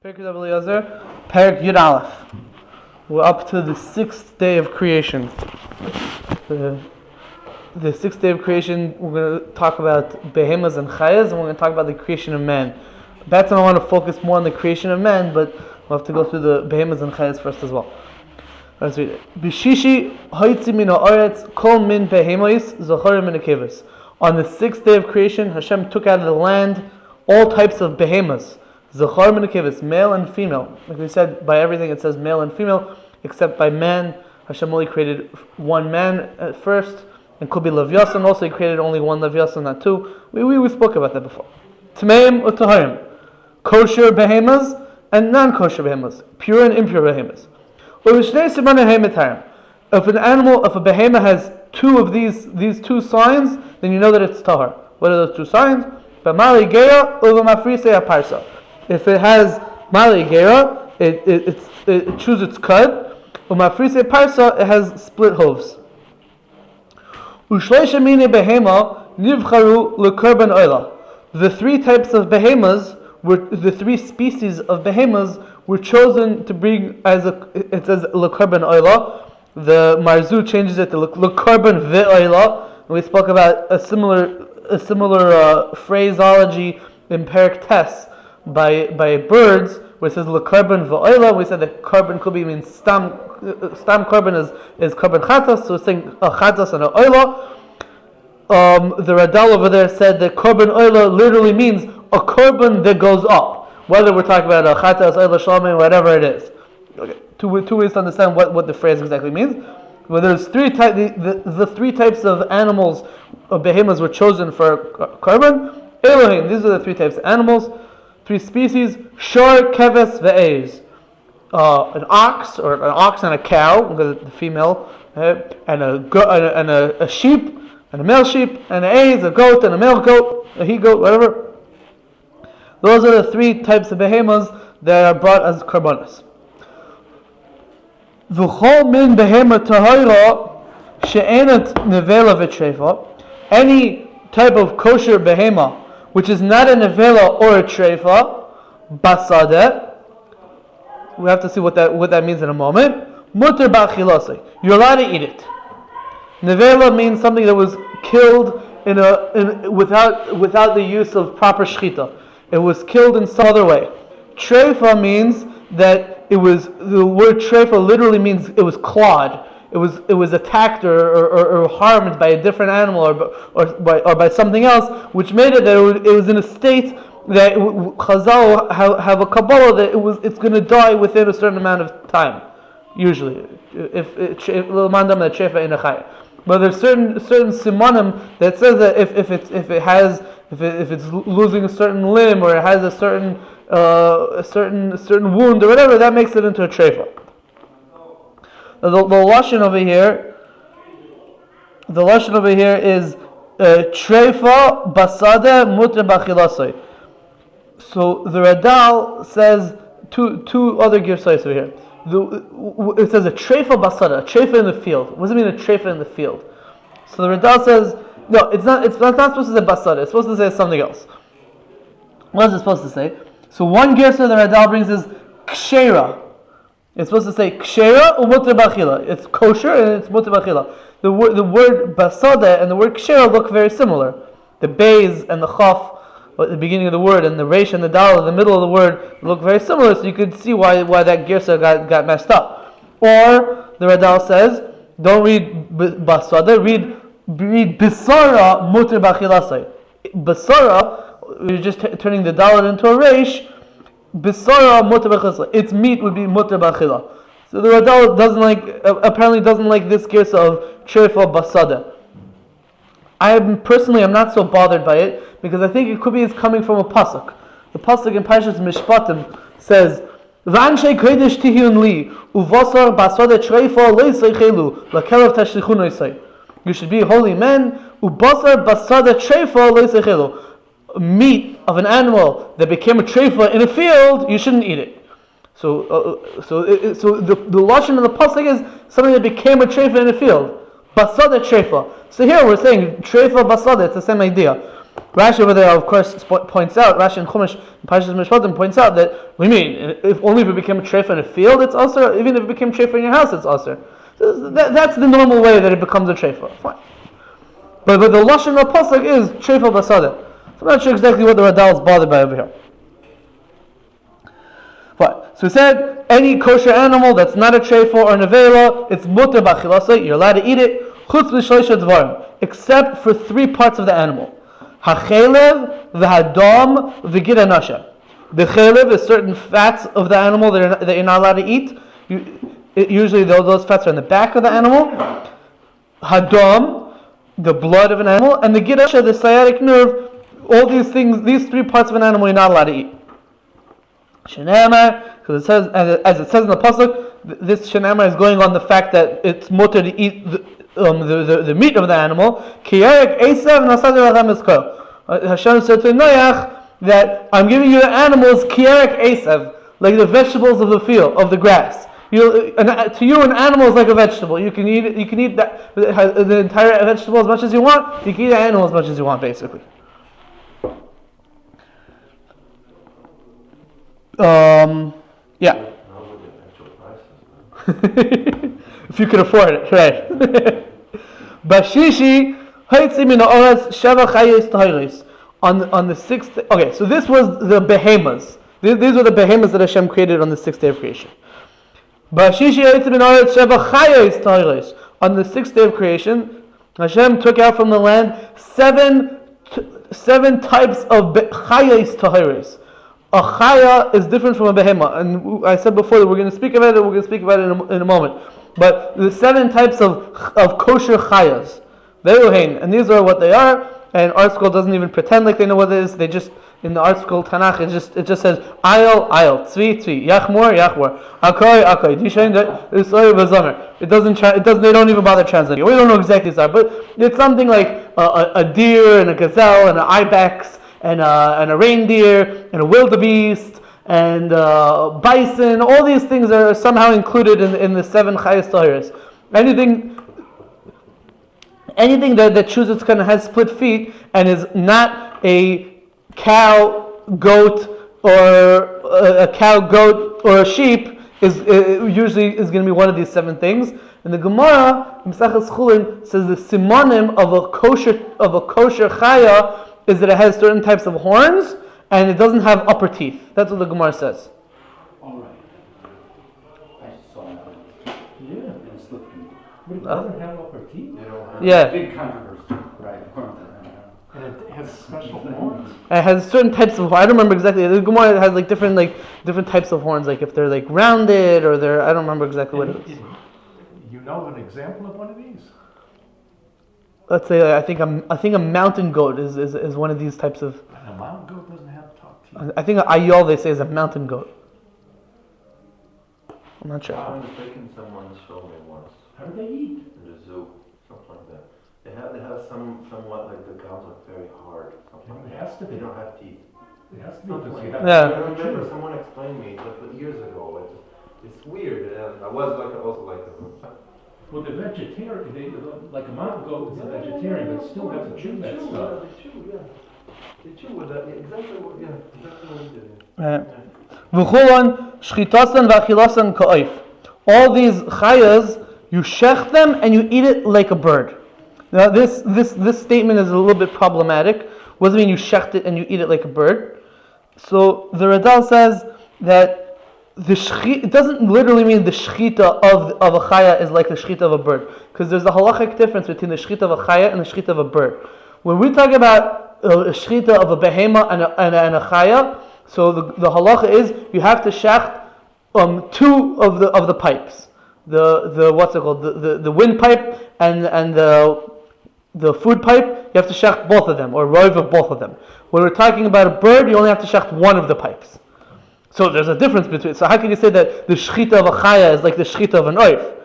Perek Yud Aleph. We're up to the sixth day of creation. The sixth day of creation, we're going to talk about Behemoth and Chayah, and we're going to talk about the creation of man. That's when I want to focus more on the creation of man, but we'll have to go through the Behemoth and Chayah first as well. Let's read it. Bishishi hoitzi min ha'aretz kol min behemois zochorim min hakevos. On the sixth day of creation, Hashem took out of the land all types of behemoths. Zachar min hakevos, male and female. Like we said, by everything it says male and female, except by man. Hashem only created one man at first, and could be Levyasan. Also, He created only one Levyasan, not two. We spoke about that before. Tmeim utaharim, kosher behemoths and non-kosher behemoths, pure and impure behemoths. If an animal, if a behemoth has two of these two signs, then you know that it's tahar. What are those two signs? If it has mali gera, it chews its cud. Umafrise parsa, it has split hooves. The three types of behemoths the three species of behemoths were chosen to bring it says lekorban Orlah. The Marzu changes it to lekorban ve'Orlah. And we spoke about a similar phraseology in Perek Tes by birds, where it says lekorban ve'Orlah. We said that korban could be means stam korban is korban chatas, so it's saying a chatas and a Orlah. The Radal over there said that korban Orlah literally means a korban that goes up. Whether we're talking about a chatas, Orlah, shalom, whatever it is. Okay. Two ways to understand what the phrase exactly means. Well, there's the three types of animals, of behemoths, were chosen for korban. Elohim, these are the three types of animals, three species. Shor, keves, ve'ez. An ox and a cow, because it's the female, and a sheep, and a male sheep, and an aiz, a goat, and a male goat, a he goat, whatever. Those are the three types of behemoths that are brought as korbanos. V'chol min behemoth tahira she'enat nevela v'treifa. Any type of kosher behemoth which is not a nevela or a treifa, basadeh. We have to see what that means in a moment. Muter ba'achilase. You're allowed to eat it. Nevela means something that was killed without the use of proper shechita. It was killed in some other way. Treifa means that the word treifa literally means it was clawed. It was attacked or harmed by a different animal or by something else, which made it that it was in a state that Chazal have a Kabbalah that it's going to die within a certain amount of time. Usually, but there's certain simanim that says that if it's losing a certain limb or it has a certain wound or whatever, that makes it into a treifa. The lashon over here is treifa basade muter bachilasoi. So the Radal says two other girsais over here. It says a treifa basada, a treifa in the field. What does it mean, a treifa in the field? So the Radal says, no, it's not supposed to say basada, it's supposed to say something else. What is it supposed to say? So one girsa the Radal brings is kshera. It's supposed to say kshera or muter b'achila. It's kosher and it's muter b'achila. The word basada and the word kshera look very similar. The beis and the chaf at the beginning of the word, and the reish and the dal in the middle of the word look very similar, so you could see why that girsa got messed up. Or the Radal says, don't read basada, read bisara muter b'achilasai. Basara, you're just turning the dal into a reish. Bisara muter b'achilasai. Its meat would be muter b'achila. So the Radal apparently doesn't like this girsa of treifa basada. I'm not so bothered by it, because I think it could be it's coming from a pasuk. The pasuk in Parshas Mishpatim says, "V'anshei kodesh tihiyun li, uvasar basada treifa leiseichelu lakelav tashlichun oisei." You should be holy men. Ubasar basada treifa leiseichelu. Meat of an animal that became a treifa in a field, you shouldn't eat it. So the lashon of the pasuk is something that became a treifa in a field. Basada treifa. So here we're saying treifa basada. It's the same idea. Rashi over there, of course, points out, Rashi and Chumash, Parshas Mishpatim points out that, what do you mean? If only if it became a treifa in a field, it's also, even if it became a treifa in your house, it's also. That's the normal way that it becomes a treifa. Fine. But the lashon of pasuk is treifa basadeh. So I'm not sure exactly what the Radal is bothered by over here. Fine. So we said any kosher animal that's not a treifa or an avela, it's muter b'achilasa. You're allowed to eat it. Chutz b'shloisha dvarim, except for 3 parts of the animal: hachelev, v'hadam, v'gid anasha. The chelev is certain fats of the animal that you're not allowed to eat. Usually those fats are in the back of the animal. Hadam, the blood of an animal, and the gid anasha, the sciatic nerve. All these things, these 3 parts of an animal, you're not allowed to eat. Shenamar, because it says, as it says in the pasuk, this shenamar is going on the fact that it's mutter to eat the meat of the animal. Kiyarek Esav Nasadir Adam Iskol. Hashem said to Noach that I'm giving you the animals Kiyarek Esav, like the vegetables of the field, of the grass. To you, an animal is like a vegetable. You can eat it. You can eat the entire vegetable as much as you want. You can eat the animal as much as you want, basically. Yeah. If you could afford it, right? Bashishi haitzi min ha'oretz sheva chayos tahiris. On the 6th. Okay, so this was the behemoths. These were the behemoths that Hashem created on the 6th day of creation. Bashishi haitzi min ha'oretz sheva chayos tahiris. On the 6th day of creation, Hashem took out from the land seven types of chayos tahiris. A chaya is different from a behemoth, and I said before that we're going to speak about it. We're going to speak about it in a moment. But the 7 types of kosher chayas, and these are what they are. And art school doesn't even pretend like they know what it is. They just, in the art school Tanakh, it just says ayel, tzvi, yachmor, akoy, dishain, usoy, v'zomer. It doesn't. They don't even bother translating. We don't know exactly what these are, but it's something like a deer and a gazelle and an ibex and a reindeer and a wildebeest and bison. All these things are somehow included in the 7 chayas tahiris. Anything that chews its cud and has split feet and is not a cow, goat, or a sheep is usually going to be one of these 7 things. And the Gemara in Mesachas Chulin says the simonim of a kosher chaya is that it has certain types of horns and it doesn't have upper teeth. That's what the Gemara says. All right. I saw that. Yeah, it's looking. But it doesn't have upper teeth. Yeah. Big controversy. Right. And it has special horns. It has certain types of. I don't remember exactly. The Gemara has different types of horns, like if they're like rounded or they're. I don't remember exactly what it is. You know an example of one of these? Let's say I think a mountain goat is one of these types of. And a mountain goat doesn't have top teeth. I think an ayol they say is a mountain goat. I'm not sure. I was taking someone showed me once. How do they eat? In the zoo, something like that. They have somewhat like the gums are very hard. It has to be. They don't have teeth. It has to be. Something like Because that. Yeah. I remember someone explained me like years ago. It's weird. I was also like. Well, the vegetarian, like a mountain goat is a vegetarian, but still has to chew that stuff. They chew with that. Exactly what we did. Right. V'chulan shchitasan v'achilasan ka'oif. All these chayas, you shech them and you eat it like a bird. Now this statement is a little bit problematic. What does it mean you shecht it and you eat it like a bird? So the Radal says that it doesn't literally mean the shchita of a chaya is like the shchita of a bird, because there's a halachic difference between the shchita of a chaya and the shchita of a bird. When we talk about a shchita of a behemoth and a chaya, so the halacha is you have to shecht 2 of the pipes, the what's it called, the windpipe and the food pipe. You have to shecht both of them, or rove of both of them. When we're talking about a bird, you only have to shecht 1 of the pipes. So there's a difference between. So how can you say that the shchita of a chaya is like the shchita of an oif?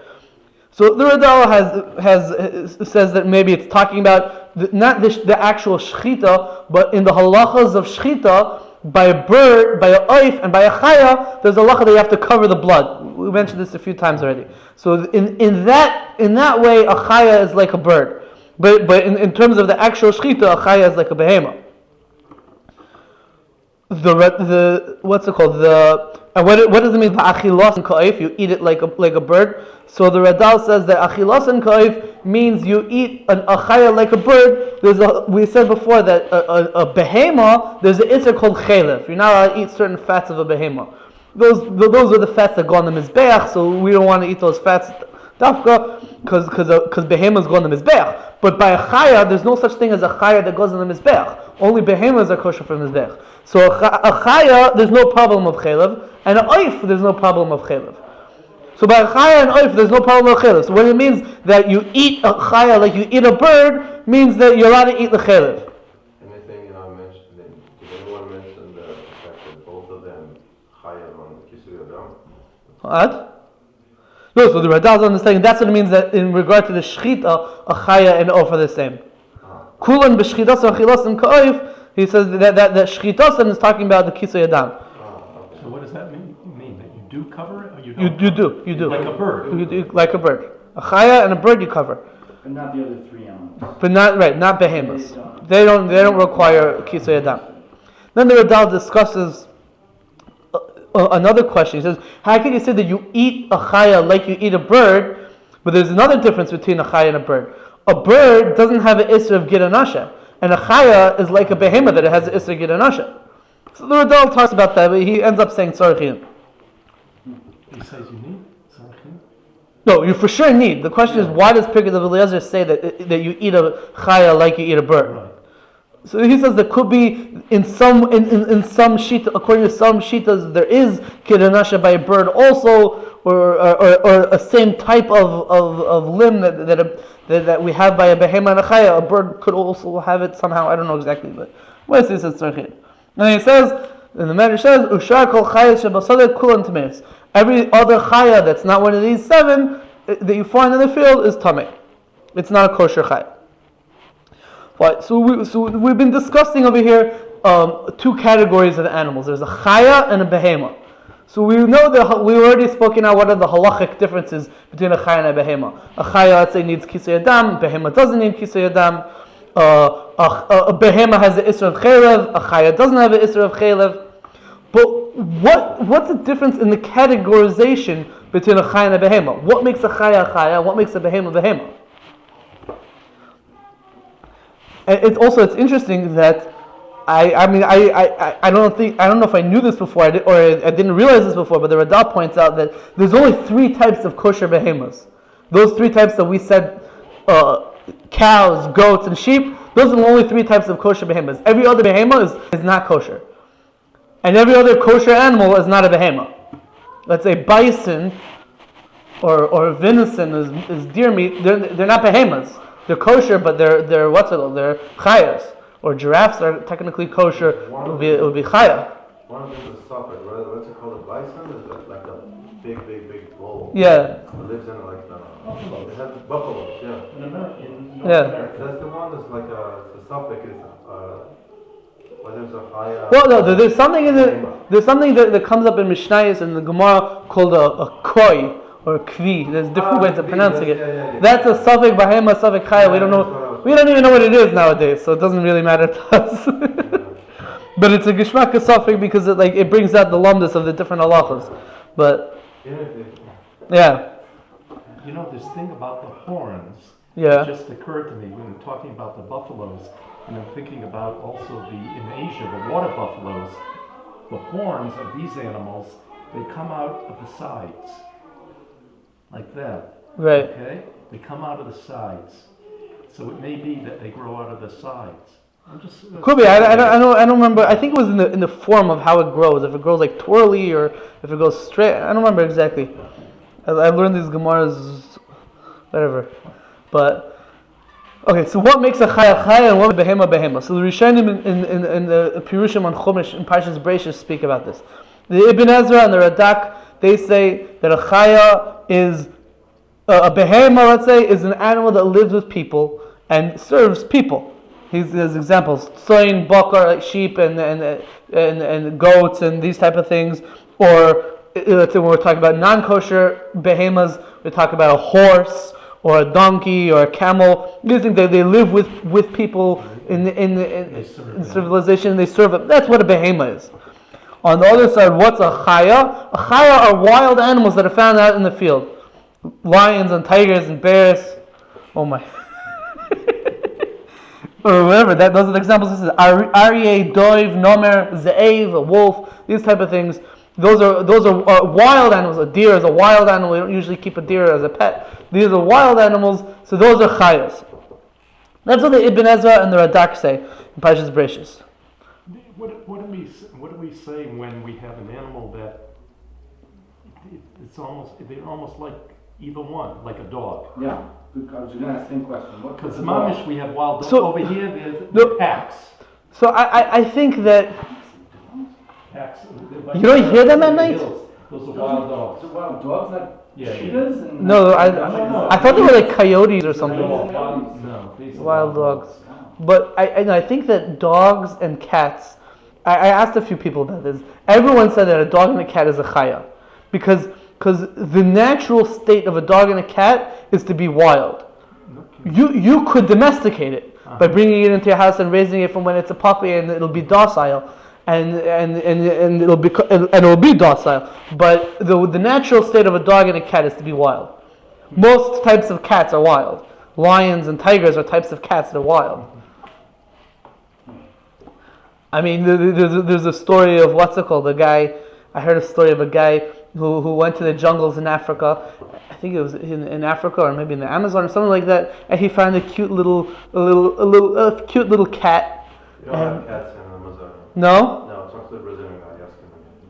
So the Radal says that maybe it's talking about not the actual shchita, but in the halachas of shchita, by a bird, by a oif, and by a chaya, there's a halacha that you have to cover the blood. We mentioned this a few times already. So in that way, a chaya is like a bird. But in terms of the actual shechita, a chaya is like a behemoth. The what's it called? What does it mean? Achilas and ka'if, you eat it like a bird. So the Radal says that achilas and ka'if means you eat a chaya like a bird. We said before that a behemoth, there's an issur called chaylev. You're not allowed to eat certain fats of a behemoth. Those are the fats that go on the mizbeach. So we don't want to eat those fats dafka because behemoths go on the mizbeach. But by a chaya, there's no such thing as a chaya that goes on the mizbeach. Only behemoths are kosher for mizbeach. So a chaya, there's no problem of chaylev, and an oif, there's no problem of chaylev. So by a chaya and oif, there's no problem of chaylev. So when it means that you eat a chaya like you eat a bird, means that you're allowed to eat the chaylev. Anything mentioned? Did anyone mention the fact that both of them chaya on kisui adam? What? No, so the Radal is understanding that's what it means that in regard to the shechita, a chaya and oif are the same. Kulan b'shchitas or achilas and ka'oif. He says that shchitasan is talking about the kisui adam. So what does that mean? That you do cover it, or you You do. Like a bird. You do like a bird. A chaya and a bird you cover. But not the other three animals. But not behemoths. They don't require kisui adam. Then the Radal discusses another question. He says, how can you say that you eat a chaya like you eat a bird? But there's another difference between a chaya and a bird. A bird doesn't have an issur of giranasha. And a chaya is like a behemoth that it has an issur giranasha. So the Radal talks about that, but he ends up saying tzarichin. He says you need tzarichin? No, you for sure need. The question is, why does Pirkei of Eliezer say that you eat a chaya like you eat a bird? Right. So he says there could be in some shita, according to some shitas, there is giranasha by a bird also, or a same type of limb that we have by a behemoth and a chaya. A bird could also have it somehow. I don't know exactly, but what is this? And he says, and the Medrash says, "Ushar kol chayas shebasadeh kulan tameis." Every other chaya that's not one of these seven that you find in the field is tamei. It's not a kosher chaya. Right. So we've been discussing over here two categories of animals. There's a chaya and a behemoth. So we know that we've already spoken out what are the halachic differences between a chaya and a behemoth. A chaya, let's say, needs kisui adam. A behemoth doesn't need kisui adam. A behemoth has the issur of chaylev. A chaya doesn't have the issur of chaylev. But what's the difference in the categorization between a chaya and a behemoth? What makes a chaya? What makes a behemoth? And it's interesting that I don't know if I knew this before I didn't realize this before, but the Radal points out that there's only three types of kosher behemoths. Those three types that we said, cows, goats, and sheep. Those are the only three types of kosher behemoths. Every other behemoth is not kosher, and every other kosher animal is not a behemoth. Let's say bison or venison is deer meat. They're not behemoths. They're kosher, but they're what's it called? They're chayas. Or giraffes are technically kosher. It would be chaya. One of them is a suffix. What's it called? A bison is like a big bull. Yeah. It lives in like the. It has buffaloes. Yeah. In North Yeah. America. That's the one that's like the suffix is whether it's a chaya. Well, no, there's something that comes up in Mishnayos and the Gemara called a koi or a kvi. There's different ways of pronouncing it. Yeah. That's a suffix behemoth, suffix chaya. We don't know. We don't even know what it is nowadays, so it doesn't really matter to us. But it's a geshmak suffix because it brings out the lumdus of the different halachas. But yeah. You know, this thing about the horns. Yeah. It just occurred to me when we're talking about the buffaloes, and I'm thinking about also in Asia, the water buffaloes. The horns of these animals, they come out of the sides, like that. Right. Okay, they come out of the sides. So it may be that they grow out of the sides. Could be. I don't remember. I think it was in the form of how it grows. If it grows like twirly or if it goes straight. I don't remember exactly. I learned these gemaras, whatever. But okay. So what makes a chaya and what makes a behemoth? So the Rishonim in the Pirushim on Chumash in Parshas Bereishis speak about this. The Ibn Ezra and the Radak, they say that a chaya is a behemoth. Let's say is an animal that lives with people and serves people. There's examples: soin, bakar, like sheep and goats and these type of things. Or let's say when we're talking about non-kosher behemoths, we talk about a horse or a donkey or a camel. These things they live with people in civilization. They serve them. That's what a behemoth is. On the other side, what's a chayah? A chayah are wild animals that are found out in the field. Lions and tigers and bears. Oh my. Or whatever. Those are the examples. This is aryeh, dove, nomer, ze'ev, a wolf. These type of things. Those are wild animals. A deer is a wild animal. We don't usually keep a deer as a pet. These are wild animals. So those are chayas. That's what the Ibn Ezra and the Radak say in Parshas Bereishis. What do we say when we have an animal that they're almost like either one, like a dog? Yeah, I was going to ask the same question. Because mamish, we have wild dogs. So, over here, there's packs. So I think that Packs. You don't hear them at night? Those are wild dogs. Those are wild dogs, like cheetahs? And no, I thought they were like coyotes or something. No, these are Wild dogs. But I think that dogs and cats. I asked a few people about this. Everyone said that a dog and a cat is a chaya, because the natural state of a dog and a cat is to be wild. You could domesticate it by bringing it into your house and raising it from when it's a puppy, and it'll be docile, and it'll be docile. But the natural state of a dog and a cat is to be wild. Most types of cats are wild. Lions and tigers are types of cats that are wild. I mean, there's a story of what's it called? I heard a story of a guy who went to the jungles in Africa. I think it was in Africa or maybe in the Amazon or something like that. And he found a cute little cat. You don't have cats in Amazon. No? No, talk to the Brazilian guy. Ask him.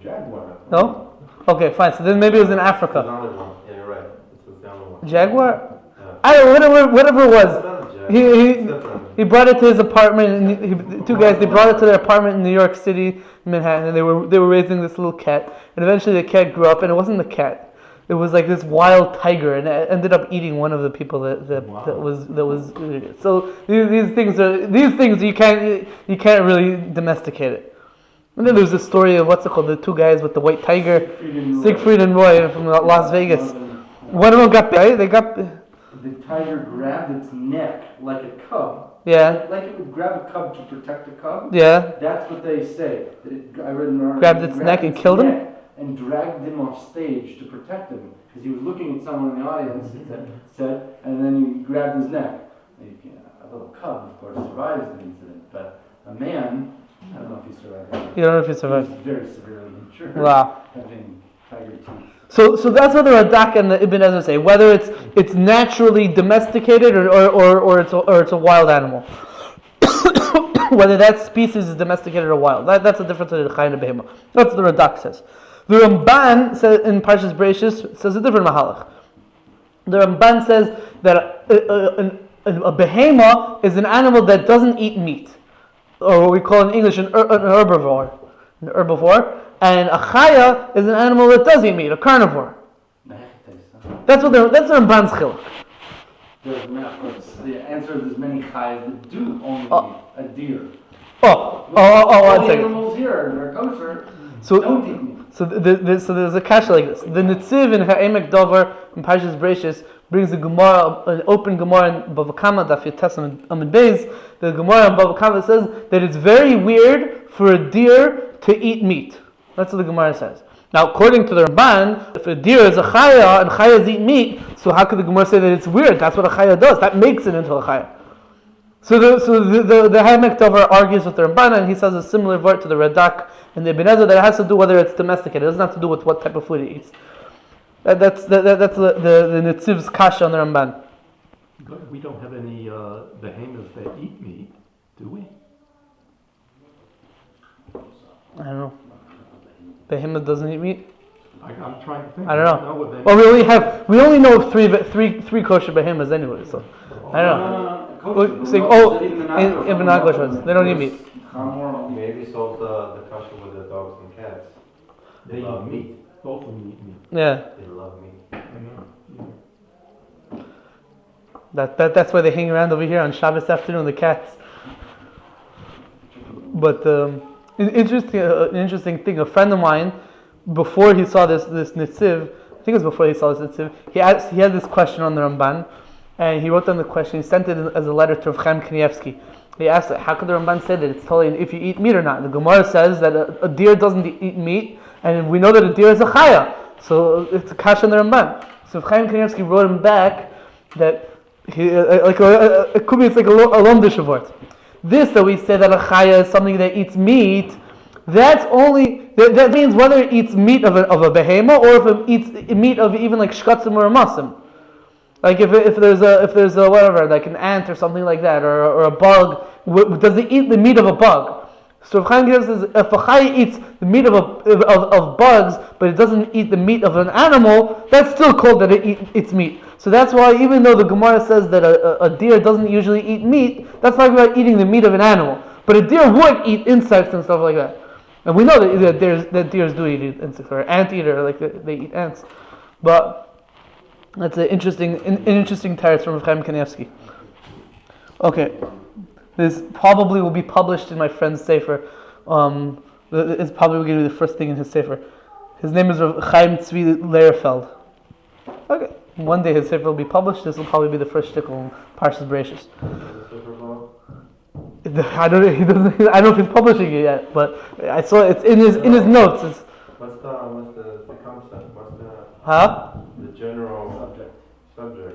Jaguar. No? Okay, fine. So then maybe it was in Africa. There's only one. Yeah, you're right. It's the only one. Jaguar? Yeah. I don't know, whatever it was. It's not a jaguar. He brought it to his apartment. And two guys, they brought it to their apartment in New York City, Manhattan, and they were raising this little cat. And eventually the cat grew up, and it wasn't the cat. It was like this wild tiger, and it ended up eating one of the people that was. So these things you can't really domesticate it. And then there's a story of what's it called, the two guys with the white tiger, Siegfried and Roy from Las Vegas. One of them got bit. They got. The tiger grabbed its neck like a cub. Yeah. Like it would grab a cub to protect a cub. Yeah. That's what they say. I read in an article. Grabbed its neck and killed him? And dragged him off stage to protect him. Because he was looking at someone in the audience, and then he grabbed his neck. A little cub, of course, survives the incident, but a man, I don't know if he survived. You don't know if he survived. He was very severely injured. Wow. Having tiger teeth. So that's what the Radak and the Ibn Ezra say. Whether it's naturally domesticated or it's a wild animal. Whether that species is domesticated or wild. That's the difference between the Cain and Behemoth. That's what the Radak says. The Ramban says in Parshas Bereishis says a different mahalach. The Ramban says that a behemoth is an animal that doesn't eat meat, or what we call in English an herbivore. An herbivore. And a chaya is an animal that does eat meat, a carnivore. That's the Ramban's chiluk. The answer is there's many chayas that do only eat a deer. One All the second. animals here, they're kosher, So, don't eat meat. so there's a kasha like this. The Netziv in Ha'emek Dover in Parshas Bereishis brings a Gemara, an open Gemara in Bava Kama, Daf Yotes Amud Beis. The Gemara in Bava Kama says that it's very weird for a deer to eat meat. That's what the Gemara says. Now, according to the Ramban, if a deer is a chaya and chayas eat meat, so how could the Gemara say that it's weird? That's what a chaya does. That makes it into a chaya. So the Ha'emek Dover argues with the Ramban, and he says a similar word to the Radak and the Ibn Ezra that it has to do whether it's domesticated. It doesn't have to do with what type of food it eats. That's the Netziv's kasha on the Ramban. But we don't have any behemoths that eat meat, do we? I don't know. Behemoth doesn't eat meat? I'm trying to think. I don't know. What Well, we only know of three kosher behemoths anyway, so I don't know. Even non-kosher ones. They don't eat meat. Maybe solve the kasha with the dogs and cats. They love meat. Both of them eat meat. Yeah. They love meat. That's why they hang around over here on Shabbos afternoon, the cats. But an interesting thing. A friend of mine, before he saw this Netziv, I think it was before he saw this Netziv, he had this question on the Ramban. and he wrote down the question. He sent it as a letter to Rav Chaim Kanievsky. He asked, how could the Ramban say that it's totally if you eat meat or not? The Gemara says that a deer doesn't eat meat, and we know that a deer is a chaya, so it's a kasha on the Ramban. So Rav Chaim Kanievsky wrote him back that he it could be it's like a lomdish shavort. This that we say that a chaya is something that eats meat. That's only that means whether it eats meat of a behemoth or if it eats meat of even like shkatzim or a masim. Like if there's a whatever, like an ant or something like that, or a bug, does it eat the meat of a bug? So if Chaim says if a chaya eats the meat of bugs, but it doesn't eat the meat of an animal, that's still called that it eats meat. So that's why even though the Gemara says that a deer doesn't usually eat meat, that's talking about eating the meat of an animal. But a deer would eat insects and stuff like that. And we know that deers do eat insects, or anteater, like they eat ants. But that's an interesting teretz from Rav Chaim Kanievsky. Okay, this probably will be published in my friend's sefer. It's probably going to be the first thing in his sefer. His name is Rav Chaim Tzvi Leierfeld. Okay, one day his sefer will be published. This will probably be the first shtickle in Parshas Bereishis. I don't know if he's publishing it yet, but I saw it's in his notes. What's the concept? What's the general subject?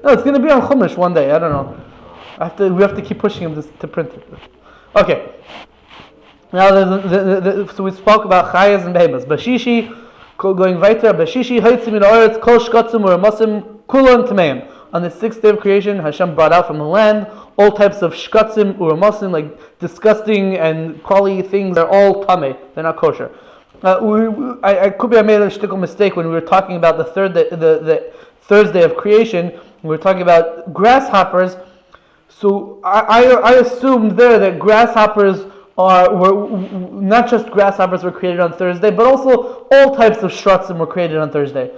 No, it's going to be on Chumash one day. I don't know. We have to keep pushing him to print it. Okay. Now, so we spoke about chayas and behemoths. Bashishi, going weiter. Bashishi, haitzim in oretz, kol shkatzim or masim, kulon tameim. On the sixth day of creation, Hashem brought out from the land all types of shkatzim or masim, like disgusting and crawly things. They're all tameh. They're not kosher. I made a shtickle mistake when we were talking about the Thursday of creation. We were talking about grasshoppers. So I assumed there that grasshoppers were not just grasshoppers were created on Thursday, but also all types of shkatzim were created on Thursday.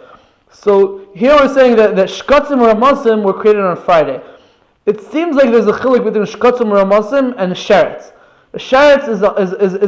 So here we're saying that shkatzim or amasim were created on Friday. It seems like there's a chilik between shkatzim or amasim and sheretz. Sheretz is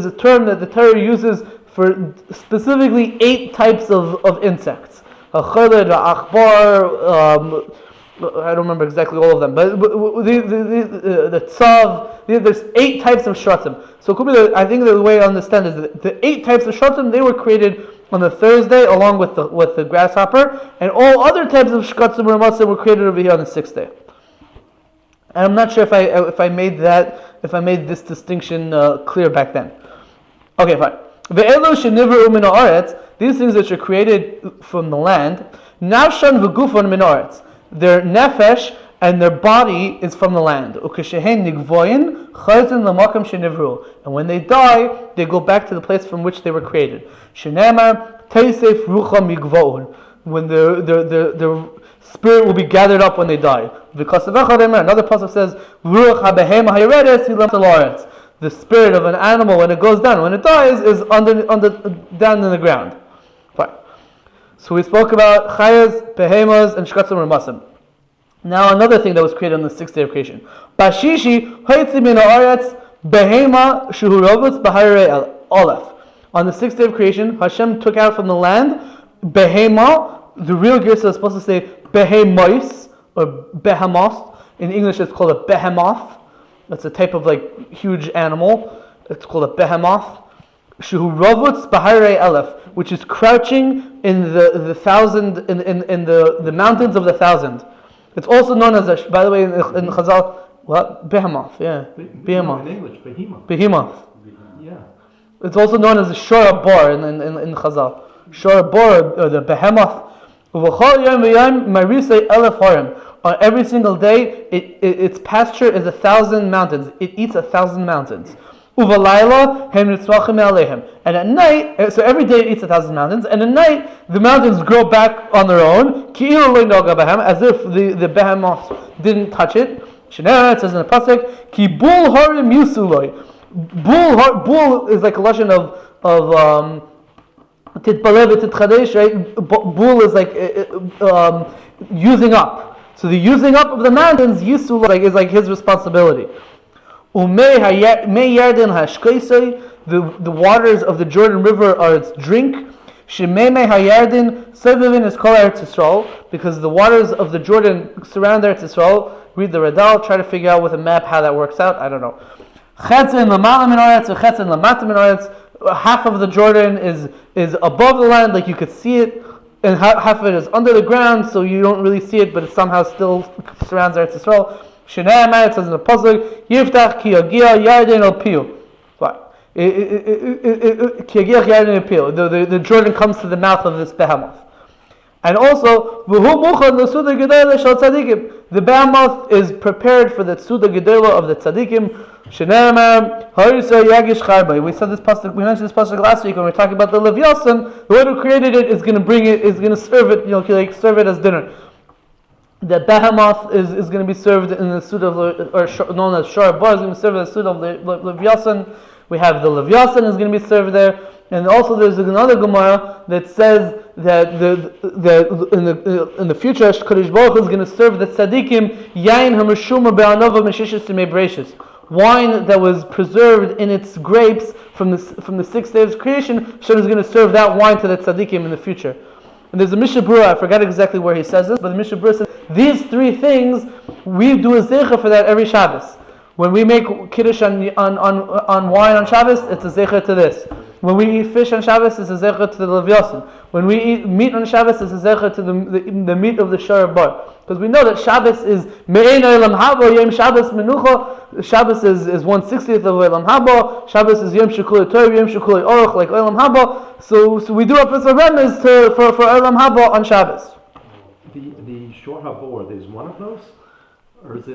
a term that the Torah uses for specifically 8 types of insects. A choled, a achbar, I don't remember exactly all of them, but the tzav, there's 8 types of shratzim. So it could be I think the way I understand is that the 8 types of shratzim, they were created on the Thursday along with the grasshopper, and all other types of shkatzim or matzim were created over here on the 6th day. And I'm not sure if I made this distinction clear back then. Okay, fine. Ve'elu shenivru min haaretz, these things which are created from the land, nafshan v'gufon min haaretz, their nefesh and their body is from the land. Ukeshehen nigvoyin chazin l'makam shenivru, and when they die, they go back to the place from which they were created. Shenemar teisef rucha migvoon, when their spirit will be gathered up when they die. Because another pasuk says, ruach habehem hayeredes hilam talaretz. The spirit of an animal, when it goes down, when it dies, is down in the ground. Fine. So we spoke about chayas, behemoths, and shkatzim or masim. Now another thing that was created on the 6th day of creation. Bashishi haitzim min haaretz behema shuhurovutz b'harei olef. On the 6th day of creation, Hashem took out from the land behema. The real Gersa is supposed to say behemoth or behemoth. In English, it's called a behemoth. That's a type of like huge animal. It's called a behemoth. Shuhurovutz b'harei elef, which is crouching in the thousand in the mountains of the thousand. It's also known as by the way in Chazal, what? Behemoth, yeah. Behemoth. In English, behemoth. Behemoth. Yeah. It's also known as the shor bor in Chazal. Shor bor, or the behemoth. On every single day, its pasture is 1,000 mountains. It eats 1,000 mountains. And at night, so every day it eats 1,000 mountains, and at night the mountains grow back on their own, as if the behemoth didn't touch it. It says in the pasuk, Ki bul harim yusuloi. Bul is like a lashon of titbalev titchadesh, right? Bul is like using up. So the using up of the mountains is like his responsibility. The waters of the Jordan River are its drink. Because the waters of the Jordan surround Eretz Yisrael. read the Radal, try to figure out with a map how that works out. I don't know. Chetzin l'malam min haaretz, chetzin l'matam min haaretz. Half of the Jordan is above the land, like you could see it, and half of it is under the ground, so you don't really see it, but it somehow still surrounds Eretz Yisrael. Shnei Amar, it says in the pasuk, Yiftach ki yagia yarden el piu. The Jordan comes to the mouth of this Behemoth. And also, the Behemoth is prepared for the Tzuda Gedola of the Tzadikim. We said this pasuk. We mentioned this pasuk last week when we were talking about the Levyasan. The one who created it is going to bring it, is going to serve it. Like serve it as dinner. The Behemoth is going to be served in the Suda or known as Shor Bar, is going to be served in the Suda of Levyasan. We have the Levyasan is going to be served there, and also there's another Gemara that says that in the future Kodesh Baruch Hu is going to serve the tzaddikim yain hameshuma be'anova meshishis timei bereishis, wine that was preserved in its grapes from the 6 days of creation. Hashem is going to serve that wine to the tzaddikim in the future. And there's a Mishnah Berurah, I forgot exactly where he says this, but the Mishnah Berurah says these 3 things we do a zeicha for that every Shabbos. When we make kiddush on wine on Shabbos, it's a zecher to this. When we eat fish on Shabbos, it's a zecher to the Levyasan. When we eat meat on Shabbos, it's a zecher to the meat of the Shor Bar. Because we know that Shabbos is me'ein olam haba, yom Shabbos menucha. Shabbos is 1/60th of olam haba. Shabbos is yom shekuli Torah, yom shekuli Orlah, like olam haba. So we do a piece of remez for olam haba on Shabbos. The Shor Habor, there's one of those? Or is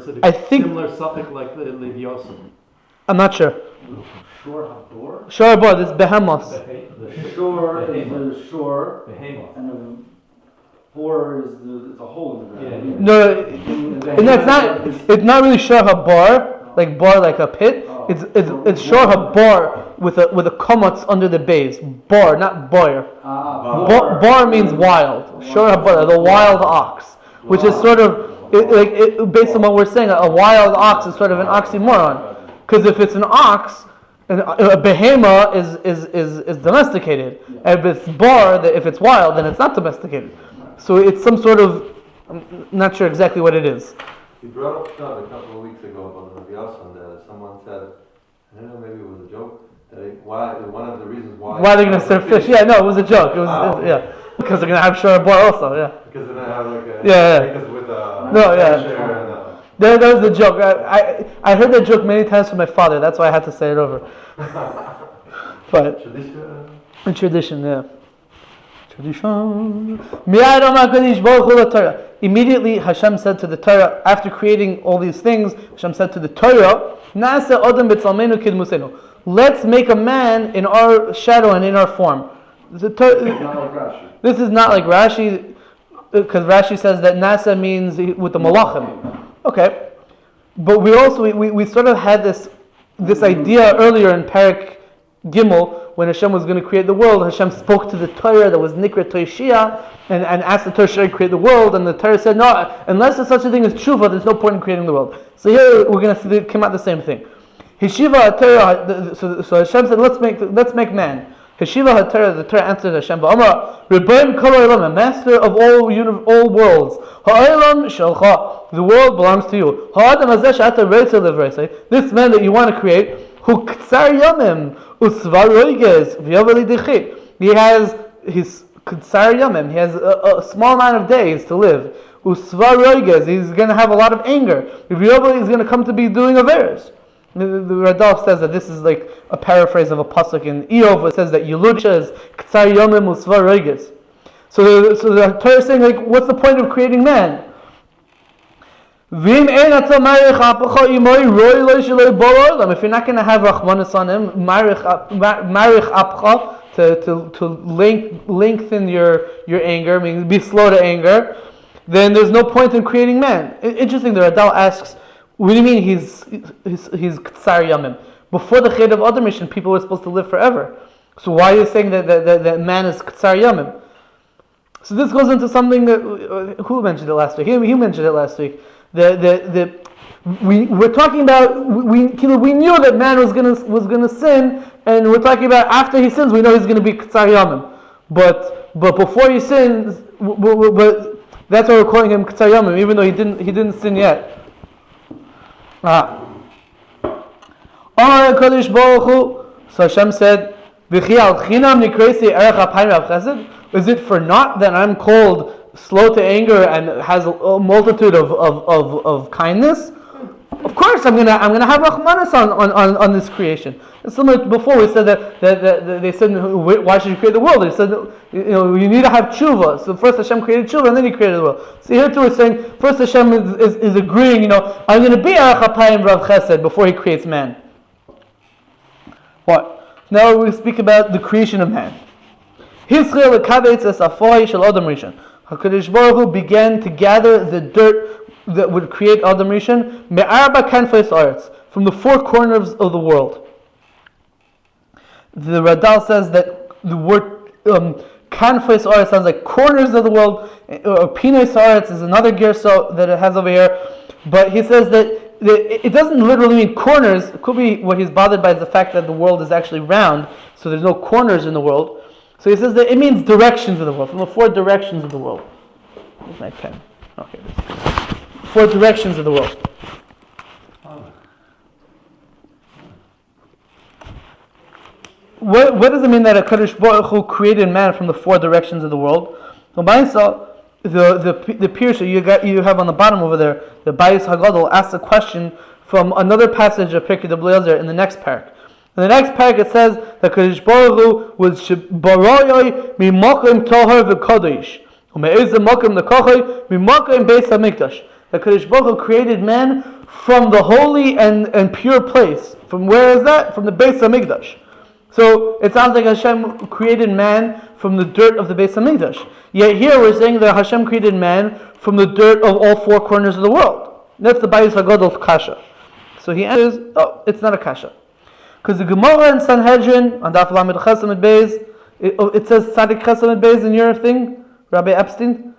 it I think, similar suffix like the Levyasan? I'm not sure. Shor Habor? Shor Bar, this Behemoth. Shor is the shore, Behemoth. and the bor is the hole in the ground. No, and it's not really Shor Habar, like bar like a pit. It's Shor Habar with a komotz under the base. Bar, not boyer. Bar means wild. Shor Habar, the wild ox, which is sort of based on what we're saying, a wild ox is sort of an oxymoron. Because if it's an ox, a behemoth is domesticated. And if it's bar, if it's wild, then it's not domesticated. So it's some sort of, I'm not sure exactly what it is. You brought up a couple of weeks ago about the Levyasan that someone said, I don't know, maybe it was a joke, that one of the reasons why they're going to serve fish. Yeah, no, it was a joke. Yeah. Because they're going to have Shor Bar also, yeah. Because they're going to have like a... Yeah. Because with That was the joke. I heard that joke many times from my father. That's why I had to say it over. But tradition, yeah. Tradition. Immediately Hashem said to the Torah, after creating all these things, Hashem said to the Torah, let's make a man in our shadow and in our form. This is not like Rashi, because Rashi says that Nasa means with the Malachim. Okay, but we sort of had this idea earlier in Parak Gimel when Hashem was going to create the world. Hashem spoke to the Torah that was Nikra Toishia and asked the Torah should create the world, and the Torah said no, unless there's such a thing as tshuva, there's no point in creating the world. So here we're going to see it come out the same thing. Hishiva Torah. So Hashem said, let's make man. Hashiva HaTorah, the Torah answered Hashem, Ba'amar, Rebbeim Kol Ha'olam, master of all worlds. Ha'olam Shalcha, the world belongs to you. Ha'adam Hazeh She'ata Reitze Levrei, this man that you want to create, Hu Ktsar Yomim, Usvar Roiges, V'yavali Dechit. He has his Ktsar Yomim, he has a small amount of days to live. Usvar Roiges, he's going to have a lot of anger. V'yavali is going to come to be doing Averes. The Radal says that this is like a paraphrase of a pasuk in Eov. It says that Yelucha is Ktsar Yomim Usvar Roiges. So the Torah is saying, like, what's the point of creating man? If you're not going to have Rachmanis on him, marich apcha, to lengthen your anger, I mean, be slow to anger, then there's no point in creating man. Interesting, the Radal asks, what do you mean he's Ktsar Yamim? Before the Ched of Adam mission, people were supposed to live forever. So why are you saying that man is Ktsar Yamim? So this goes into something that, who mentioned it last week? He mentioned it last week. We're talking about, we knew that man was gonna sin, and we're talking about after he sins, we know he's gonna be Ktsar Yamim. But before he sins, but That's why we're calling him K'tzar Yomim, even though he didn't sin yet. So Hashem said, is it for naught that I'm called slow to anger and has a multitude of kindness? Of course, I'm gonna have Rahmanas on this creation. It's similar to before we said that they said, why should you create the world? They said, you need to have tshuva. So first Hashem created tshuva and then He created the world. So here too we're saying first Hashem is agreeing. I'm going to be Arach Apayim Rav Chesed before He creates man. What? Now we speak about the creation of man. HaKadosh Baruch Hu began to gather the dirt that would create Adam Rishon me'arba kanfei haaretz, from the four corners of the world. The Radal says that the word kanfei haaretz sounds like corners of the world, or pinei haaretz is another gersa that it has over here. But he says that it doesn't literally mean corners. It could be what he's bothered by is the fact that the world is actually round, so there's no corners in the world. So he says that it means directions of the world, from the four directions of the world. Where's my pen? Okay. Four directions of the world. What does it mean that HaKadosh Baruch Hu created man from the four directions of the world? The Pirush you have on the bottom over there, the Bayis Hagadol, asks a question from another passage of Pirkei Eliezer in the next parak. In the next parak it says that HaKadosh Baruch Hu was Baroyoi Mimakim Tohar V'Kodesh Ume'ezem Makim L'Kochoi Mimakim Beis HaMikdash. The HaKadosh Baruch Hu created man from the holy and pure place. From where is that? From the Beis HaMikdash. So it sounds like Hashem created man from the dirt of the Beis HaMikdash. Yet here we're saying that Hashem created man from the dirt of all four corners of the world. That's the Bayis HaGadol's kasha. So he answers, it's not a kasha. Because the Gemara in Sanhedrin, on Daf Lamed Chesamid Beis, it says Tzadik Chesamid Beis in your thing, Rabbi Epstein.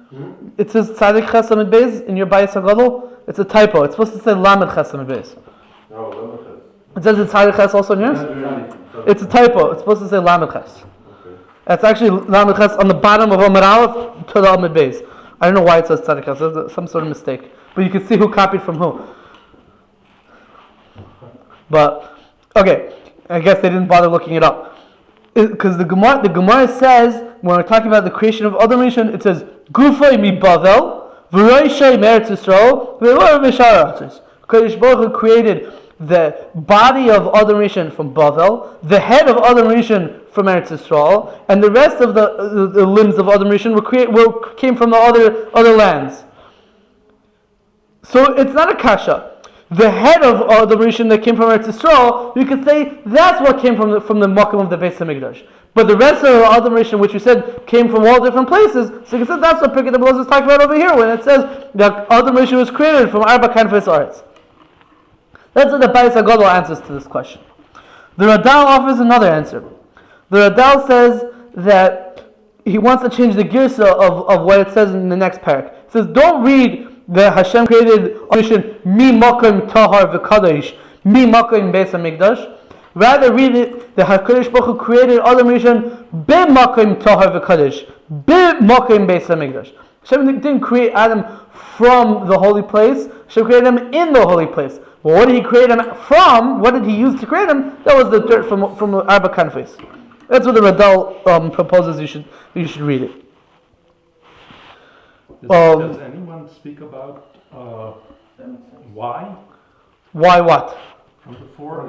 It says Tzadik Chesamid Beis in your Bayis HaGadol. It's a typo. It's supposed to say Lamed Chesamid Beis. No, Lamed Ches. It says it's Tzadik Ches also in yours? It's a typo. It's supposed to say Lamed Ches. Okay. That's actually Lamed Ches on the bottom of Amud Aleph to the Amud Beis. I don't know why it says Tzadik Ches. There's some sort of mistake. But you can see who copied from who. But okay, I guess they didn't bother looking it up. Because the Gemara says, when we're talking about the creation of Adam Rishon, it says, Gufay mi Bavel, V'roishay me'eretz Yisrael, V'roishay v'shar ha'aretz. Kodesh Baruch Hu created the body of Adam Rishon from Bavel, the head of Adam Rishon from Eretz Yisrael, and the rest of the limbs of Adam Rishon came from the other lands. So it's not a kasha. The head of the Rishon that came from Eretz Yisrael, you could say that's what came from the Makom of the Beis HaMikdash. But the rest of the Adam Rishon, which you said came from all different places, so you can say that's what Pirkei Eliezer is talking about over here when it says that Adam Rishon was created from Arba Kanfei Haaretz. That's what the Bayis HaGadol answers to this question. The Radal offers another answer. The Radal says that he wants to change the girsa of what it says in the next parak. It says, don't read that Hashem created Rishon mi makom tahar v'kadosh mi makom beis hamikdash. Rather read it that HaKadosh Baruch Hu created Adam Rishon be makom tahar v'kadosh be makom beis hamikdash. Hashem didn't create Adam from the holy place. Hashem created him in the holy place. Well, what did He create him from? What did He use to create him? That was the dirt from Arba Kanfes. That's what the Radal proposes you should read it. Does anyone speak about why? Why what? From the four.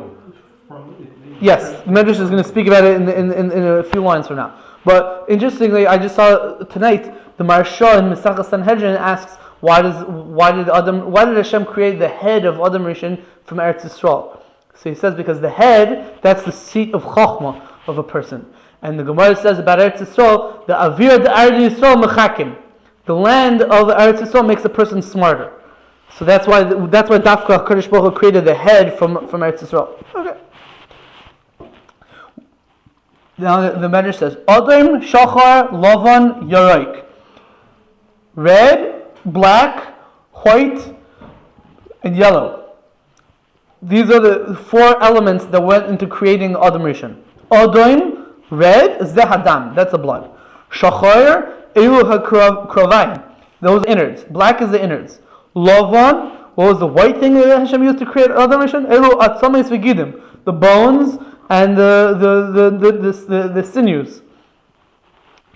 Yes, Medrash is going to speak about it in a few lines from now. But interestingly, I just saw tonight the Maharsha in Masechah Sanhedrin asks, why did Hashem create the head of Adam Rishon from Eretz Yisrael? So he says because the head, that's the seat of Chochmah of a person. And the Gemara says about Eretz Yisrael, the Avir de Eretz Yisrael mechakim. The land of Eretz Yisrael makes a person smarter. So that's why Dafka HaKadosh Baruch Hu created the head from Eretz Yisrael. Okay. Now the Medrash says, Adam, Shachar, Lavan, Yaroik. Red, black, white, and yellow. These are the four elements that went into creating Adam Rishon. Adam, red, Zeh Hadam, that's the blood. Shachar, Elu HaKrovayim. Those innards. Black is the innards. Lavan, what was the white thing that Hashem used to create Adam Rishon? Elu atzames v'gidim, the bones and the sinews.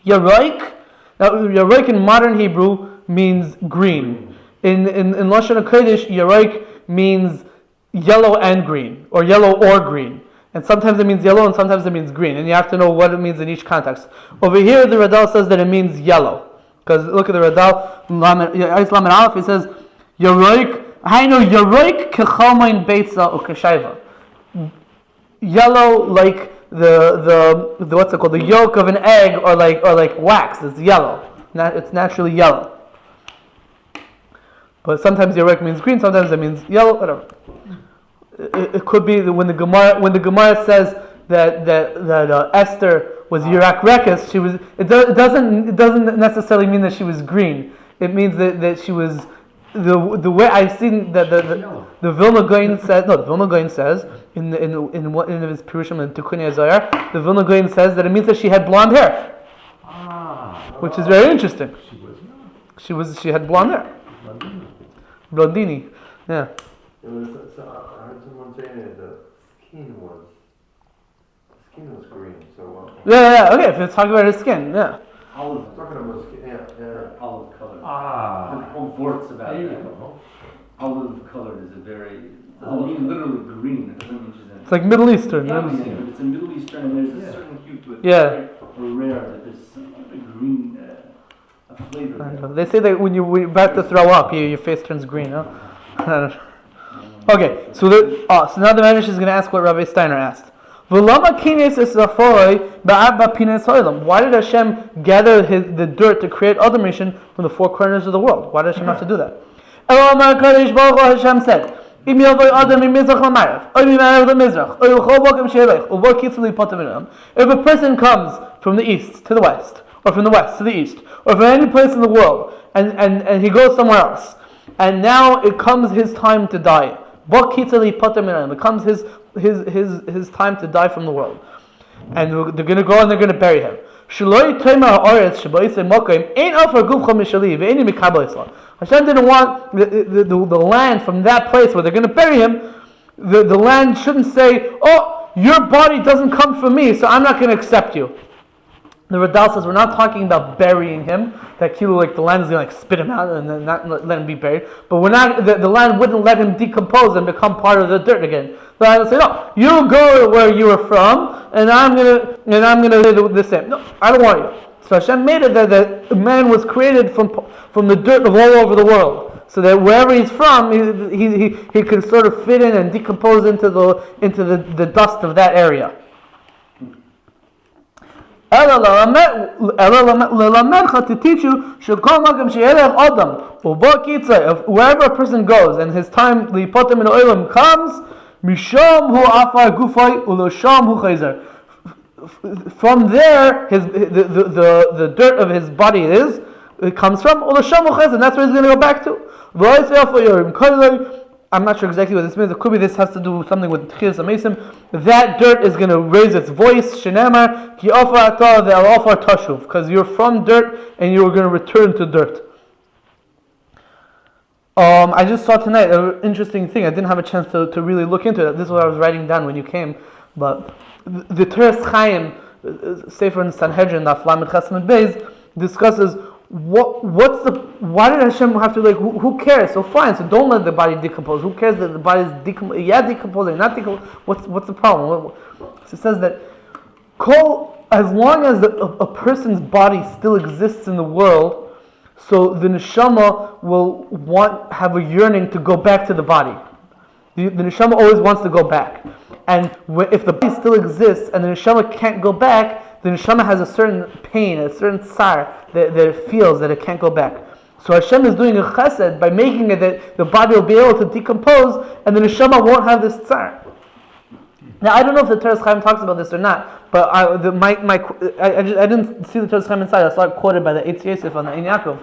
Yaroik, now Yaroik in modern Hebrew means green. In Lashon HaKodesh, Yaroik means yellow and green, or yellow or green. And sometimes it means yellow and sometimes it means green. And you have to know what it means in each context. Over here, the Radal says that it means yellow. Because look at the Radal, Islam and Aleph, he says, Yaroik, Hainu Yaroik kechalmain beitza ukeshaiva. Yellow like the what's it called? The yolk of an egg, or like wax. It's yellow. It's naturally yellow. But sometimes Yaroik means green, sometimes it means yellow, whatever. It could be that when the Gemara says that Esther was Yirak Rekes, she was. It doesn't necessarily mean that she was green. It means that she was the way I've seen the Vilna Gaon says. No, the Vilna Gaon says in his Pirushim in Tikkunei Zohar, the Vilna Gaon says that it means that she had blonde hair, which is very interesting. She had blonde hair, blondini, yeah. I heard someone saying that the skin was green. So yeah. Okay, if you're talking about her skin, yeah. Olive. Talking about skin, yeah. Olive color. Ah. The whole vorts about that. Olive colored is a very. Doesn't mean literally green. It doesn't mean she's in. It's like Middle Eastern. Yeah, but it's a Middle Eastern, and there's a certain hue to it. Yeah. Or rare that there's a green a flavor. They say that when you're about to throw up, your face turns green. Huh? I don't know. Okay, so now the Medrash is going to ask what Rabbi Steiner asked. Why did Hashem gather the dirt to create Adam Rishon from the four corners of the world? Why did Hashem have to do that? Hashem said, if a person comes from the east to the west, or from the west to the east, or from any place in the world, and he goes somewhere else, and now it comes his time to die. It comes his time to die from the world, and they're going to go and they're going to bury him. Hashem didn't want the land from that place where they're going to bury him. The land shouldn't say, "Oh, your body doesn't come from me, so I'm not going to accept you." The Radal says we're not talking about burying him. That kilo, like the land is going to spit him out and then not let him be buried. But we're not. The land wouldn't let him decompose and become part of the dirt again. The land will say, "No, you go where you were from, and I'm gonna do the same." No, I don't want you. So Hashem made it that man was created from the dirt of all over the world, so that wherever he's from, he can sort of fit in and decompose into the dust of that area. To teach you, wherever a person goes and his time comes, from there the dirt of his body it comes from, and that's where he's going to go back to. I'm not sure exactly what this means. It could be this has to do with something with Tchias HaMesim. That dirt is going to raise its voice. Shenamar ki ofar ata ve'al tashuv, because you're from dirt and you're going to return to dirt. I just saw tonight an interesting thing. I didn't have a chance to really look into it. This is what I was writing down when you came. But the Teres Chaim, Sefer in Sanhedrin, Daf Lamed Chesed Beis, discusses why did Hashem have to, who cares? So fine, so don't let the body decompose. Who cares that the body is decomposing, not decomposing? What's the problem? So it says that as long as a person's body still exists in the world, so the neshama will have a yearning to go back to the body. The neshama always wants to go back. And if the body still exists and the neshama can't go back, the neshama has a certain pain, a certain tsar that it feels that it can't go back. So Hashem is doing a chesed by making it that the body will be able to decompose and the neshama won't have this tsar. Now I don't know if the Teres Chaim talks about this or not, but I didn't see the Teres Chaim inside. I saw it quoted by the Eitz Yosef on the Ein Yaakov.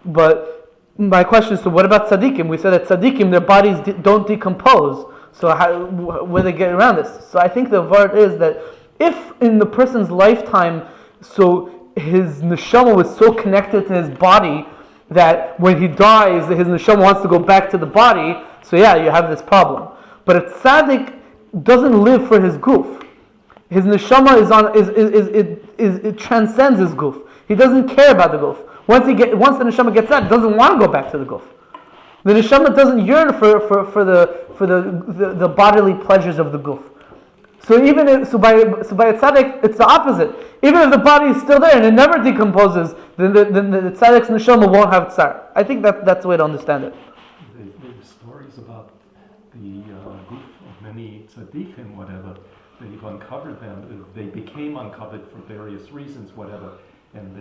But my question is, so what about tzaddikim? We said that tzaddikim, their bodies don't decompose. So where they get around this? So I think the word is that if in the person's lifetime, so his neshama was so connected to his body that when he dies, his neshama wants to go back to the body. So yeah, you have this problem. But a tzaddik doesn't live for his goof. His neshama it transcends his goof. He doesn't care about the goof. Once the neshama gets out, he doesn't want to go back to the goof. The neshama doesn't yearn for the bodily pleasures of the goof. So by a tzaddik, it's the opposite. Even if the body is still there and it never decomposes, then the tzaddik's neshama won't have tsar. I think that's the way to understand it. There's stories about the group of many tzaddikim, whatever. They've uncovered them. They became uncovered for various reasons, whatever, and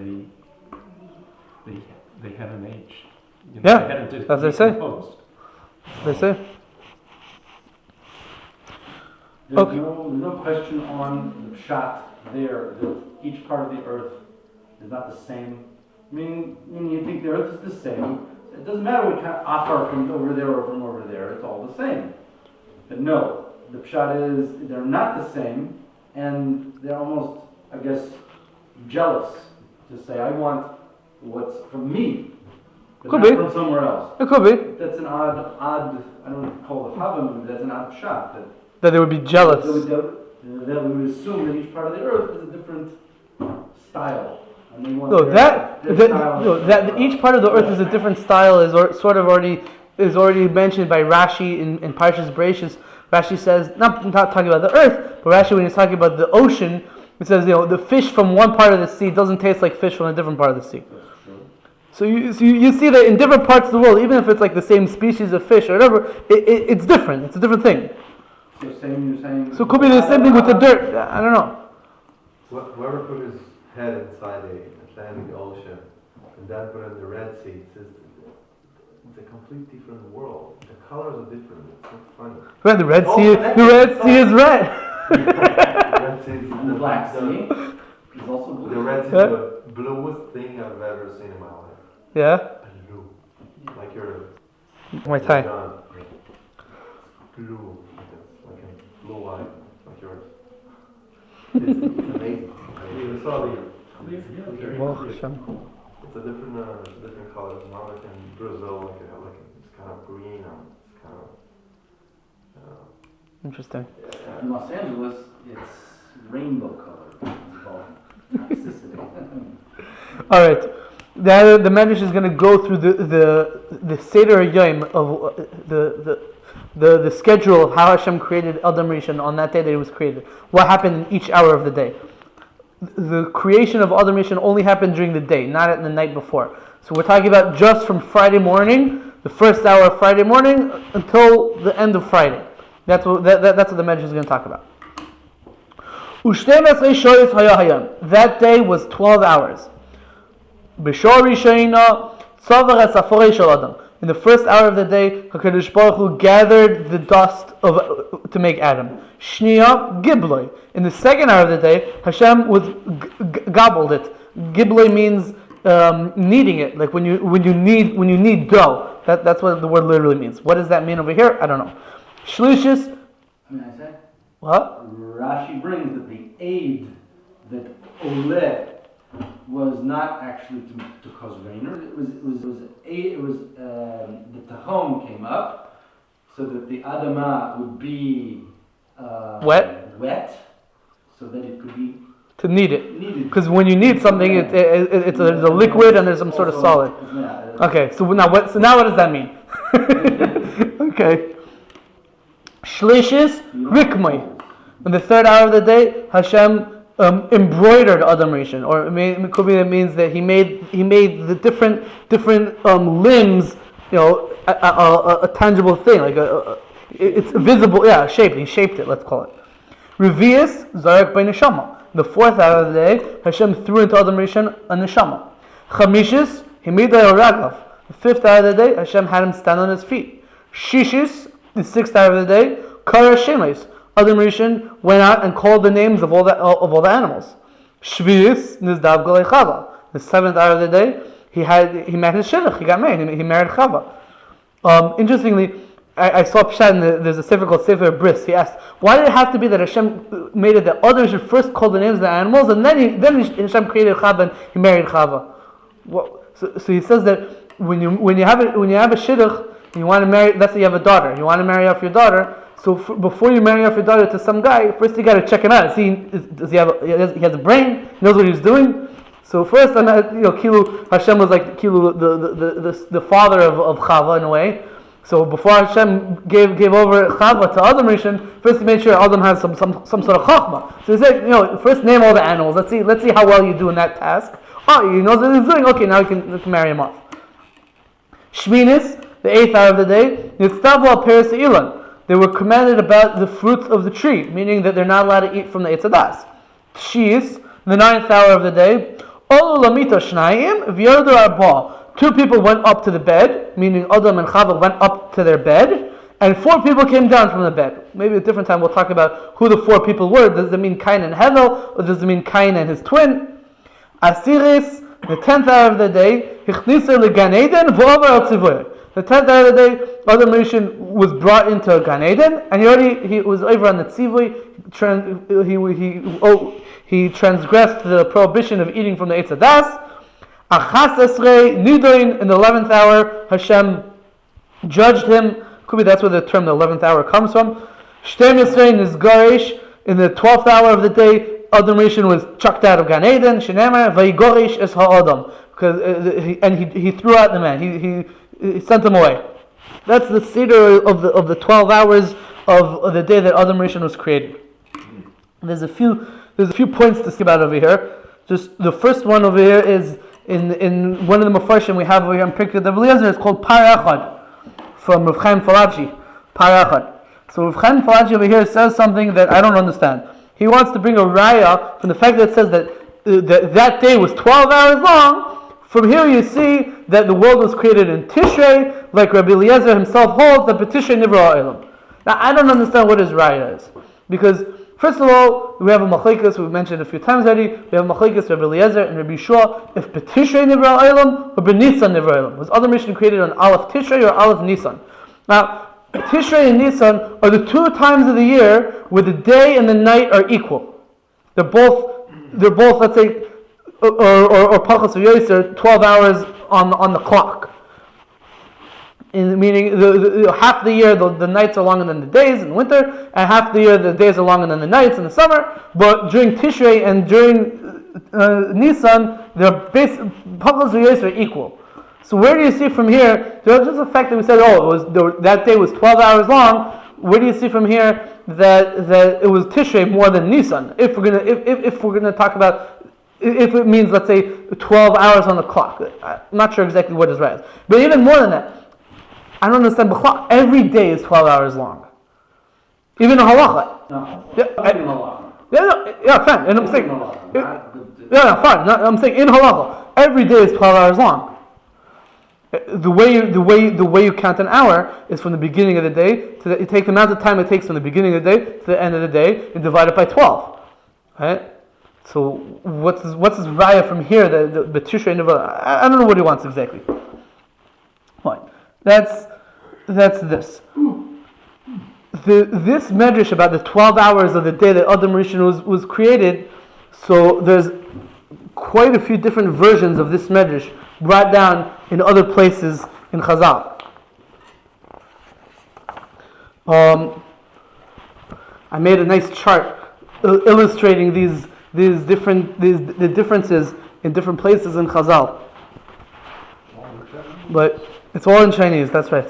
they had an age. Yeah, they had as they say. They say. There's no question on the pshat there that each part of the earth is not the same. I mean, you think the earth is the same. It doesn't matter what kind of afar from over there or from over there. It's all the same. But no, the pshat is they're not the same, and they're almost, I guess, jealous to say, I want what's from me, but could not be from somewhere else. It could be That's an odd, I don't call it hava, but that's an odd pshat. that they would be jealous. That we would assume that each part of the earth is a different style. And they want that each part of the earth is a different style is already mentioned by Rashi in Parshas Bereishis. Rashi says, not talking about the earth, but Rashi, when he's talking about the ocean, it says, the fish from one part of the sea doesn't taste like fish from a different part of the sea. So you see that in different parts of the world, even if it's like the same species of fish or whatever, it's different. It's a different thing. So you're saying. So it could be the same thing with the dirt. I don't know. Whoever put his head inside the Atlantic Ocean and then put it in the Red Sea, it's a complete different world. The colors are different. It's not funny. Right, the Red Sea is red. The Red Sea is And the Black Sea is also blue. The Red Sea is the bluest thing I've ever seen in my life. Yeah. Blue, like your My tie. Blue, like a blue eye, like yours. It's amazing. You saw the. It's a different colors. Not like in Brazil, it's kind of green or it's kind of. Interesting. In Los Angeles, it's rainbow color. It's called toxicity. All right. The Medrash is going to go through the Seder Yom of the schedule of how Hashem created Adam Rishon on that day that he was created. What happened in each hour of the day. The creation of Adam Rishon only happened during the day, not at the night before. So we're talking about just from Friday morning, the first hour of Friday morning, until the end of Friday. That's what the Medrash is going to talk about. That day was 12 hours. In the first hour of the day, HaKadosh Baruch Hu gathered the dust to make Adam. Shniya Gibloi. In the second hour of the day, Hashem was gobbled it. Gibloi means kneading it, like when you knead dough. That's what the word literally means. What does that mean over here? I don't know. Shlishis. I say? What? Rashi brings that the aid that Orlah was not actually to cause rain. The Tahom came up so that the Adamah would be wet, so that it could be to knead it. Because when you knead something, it's a liquid and there's some sort of solid. Okay, so now what does that mean? Okay. Shlishis Rikmai. In the third hour of the day, Hashem embroidered Adam Rishon, or it could be that means that he made the different limbs, a tangible thing, like it's visible, shape. He shaped it. Let's call it. Revius Zarek by Neshama. The fourth hour of the day, Hashem threw into Adam Rishon a Neshama. Chamishis he made the Ragav. The fifth hour of the day, Hashem had him stand on his feet. Shishis, the sixth hour of the day, Kara Shemes. Adam Rishon went out and called the names of all the animals. Shvius Nizdav Golei Chava. The seventh hour of the day, he met his shidduch. He got married. He married Chava. Interestingly, I saw Pshat, there's a sefer called Sefer Bris. He asked, why did it have to be that Hashem made it that Adam should first call the names of the animals, and then Hashem created Chava and he married Chava? So he says that when you have a shidduch and you want to marry, let's say you have a daughter, you want to marry off your daughter. So before you marry off your daughter to some guy, first you got to check him out. See, does he has a brain? He knows what he's doing. So first, Kilu Hashem was like Kilu the father of Chava in a way. So before Hashem gave over Chava to Adam Rishon, first he made sure Adam has some sort of chachma. So he said, first name all the animals. Let's see how well you do in that task. Oh, he knows what he's doing. Okay, now you can marry him off. Shminis, the 8th hour of the day, Nitztavu al Peres Ilan. They were commanded about the fruits of the tree, meaning that they're not allowed to eat from the Eitz Hadas. Tshis, the 9th hour of the day, Olu lamita shnayim v'yardu arba. 2 people went up to the bed, meaning Adam and Chava went up to their bed, and 4 people came down from the bed. Maybe a different time we'll talk about who the 4 people were. Does it mean Cain and Ebel, or does it mean Cain and his twin? Asiris, the 10th hour of the day, Hichnisa leGan Eden v'over al Tzivoy. The 10th hour of the day, Adam Rishon was brought into Gan Eden, and he was over on the Tzivoy. He transgressed the prohibition of eating from the Eitz Hadas. Achas Esrei Nidoin, in the 11th hour, Hashem judged him. Could be that's where the term the 11th hour comes from. Shtem Esrei Nizgarish, in the 12th hour of the day, Adam Rishon was chucked out of Gan Eden. Shenemar Vayigorish Es HaAdam, and he threw out the man. He sent him away. That's the seder of the 12 hours of the day that Adam Rishon was created. There's a few points to speak about over here. Just the first one over here is in one of the Mefarshim we have over here in Pirkei Eliezer. It's called Par Echad from Rav Chaim Falachi. Par Echad. So Rav Chaim Falachi over here says something that I don't understand. He wants to bring a raya from the fact that it says that day was 12 hours long. From here you see that the world was created in Tishrei, like Rabbi Eliezer himself holds that B'Tishrei Nivra Ha'olam. Now I don't understand what his raya is, because first of all we have a machlekes we've mentioned a few times already. We have a machlekes Rabbi Eliezer and Rabbi Yeshua if B'Tishrei Nivra Ha'olam or B'Nisan Nivra Ha'olam. Was Adam Rishon created on Aleph Tishrei or Aleph Nisan? Now Tishrei and Nisan are the 2 times of the year where the day and the night are equal. They're both let's say or Pachas V'Yoser 12 hours on the clock. Meaning the half the year the nights are longer than the days in the winter, and half the year the days are longer than the nights in the summer. But during Tishrei and during Nisan, their base Pachas V'Yoser are equal. So where do you see from here? Just the fact that we said, that day was 12 hours long. Where do you see from here that it was Tishrei more than Nisan? If we're gonna talk about, if it means, let's say, 12 hours on the clock. I'm not sure exactly what is right. But even more than that, I don't understand. Every day is 12 hours long. Even in halacha. No. Fine. And I'm saying, fine. I'm saying in halacha, every day is 12 hours long. The way you count an hour is from the beginning of the day to you take the amount of time it takes from the beginning of the day to the end of the day and divide it by 12. Right? So what's his raya from here? The Tishrei Nivra. I don't know what he wants exactly. Fine. That's this. This medrash about the 12 hours of the day that Adam Rishon was created. So there's quite a few different versions of this medrash brought down in other places in Chazal. I made a nice chart illustrating the differences in different places in Chazal. But it's all in Chinese. That's right.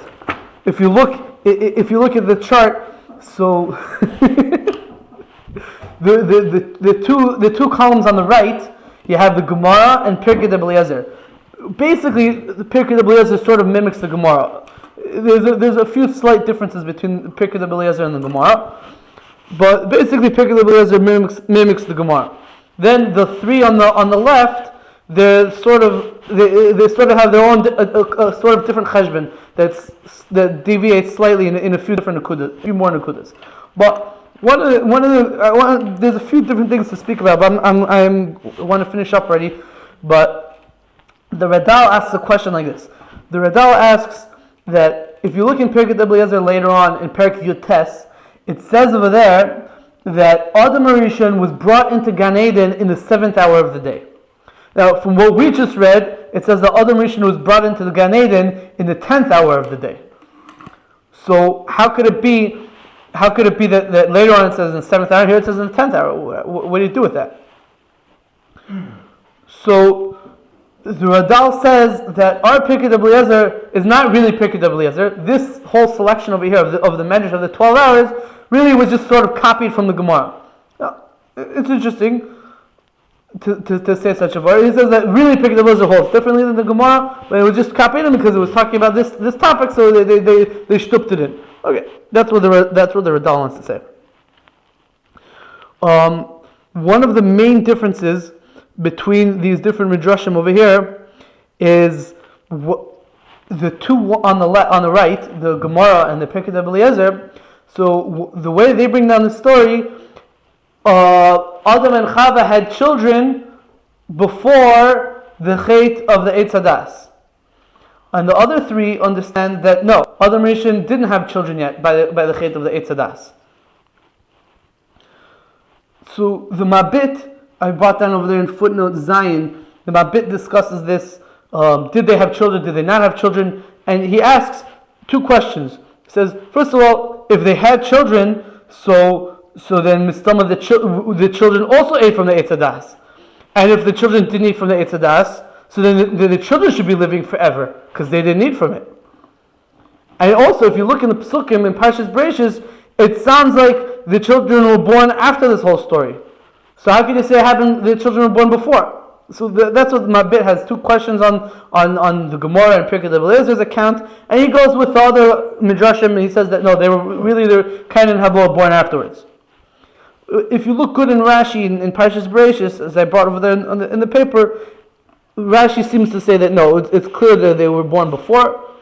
If you look at the chart, so the two columns on the right, you have the Gemara and Pirkei Eliezer. Basically, the Pirkei Eliezer sort of mimics the Gemara. There's a few slight differences between Pirkei Eliezer and the Gemara, but basically Pirkei Eliezer mimics the Gemara. Then the 3 on the left, they sort of have their own sort of different cheshbon that deviates slightly in a few different nekudas, a few more nekudas. But there's a few different things to speak about. But I want to finish up already. But the Radal asks a question like this. The Radal asks that if you look in Pirkei Eliezer later on in Perek Yutes, it says over there that Adam Rishon was brought into Gan Eden in the 7th hour of the day. Now, from what we just read, it says the Adam Rishon was brought into the Gan Eden in the 10th hour of the day. So how could it be that later on it says in the 7th hour, here it says in the 10th hour? What do you do with that? So the Radal says that our Pirkei Eliezer is not really Pirkei Eliezer. This whole selection over here of the Medrash of the 12 hours really was just sort of copied from the Gemara. Now, it's interesting to say such a word. He says that really Pirkei Eliezer holds differently than the Gemara, but it was just copied him because it was talking about this topic, so they stooped it in. Okay, that's what the Radal wants to say. One of the main differences between these different midrashim over here is the two on the right, the Gemara and the Pirkei Eliezer. So the way they bring down the story, Adam and Chava had children before the Chet of the Eitz Hadas. And the other three understand that no, Adam Rishon didn't have children yet by the Chet of the Eitz Hadas. So the Mabit, I brought down over there in footnote Zion, the Mabit discusses this. Did they have children? Did they not have children? And he asks two questions. He says, first of all, if they had children, so then Mistama, the children also ate from the Eitz Hadas. And if the children didn't eat from the Eitz Hadas, so then the children should be living forever, because they didn't eat from it. And also, if you look in the Psukim, in Parshas Bereishis, it sounds like the children were born after this whole story. So how can you say the children were born before? So that's what Mabit has two questions on the Gemara and Pirkei Eliezer's account, and he goes with the other midrashim and he says that no, they were Cain and Ebel born afterwards. If you look good in Rashi in Parshas Bereishis, as I brought over there in the paper, Rashi seems to say that no, it's clear that they were born before,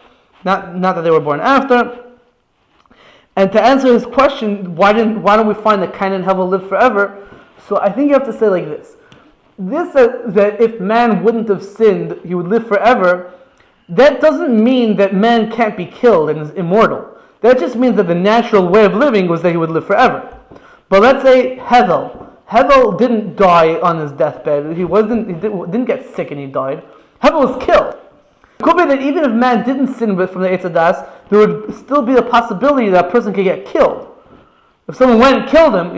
not that they were born after. And to answer his question, why don't we find that Cain and Ebel lived forever? So I think you have to say like this. This that if man wouldn't have sinned, he would live forever. That doesn't mean that man can't be killed and is immortal. That just means that the natural way of living was that he would live forever. But let's say Hevel didn't die on his deathbed. He didn't get sick and he died. Hevel was killed. It could be that even if man didn't sin from the Eitz Hadas, there would still be a possibility that a person could get killed. If someone went and killed him,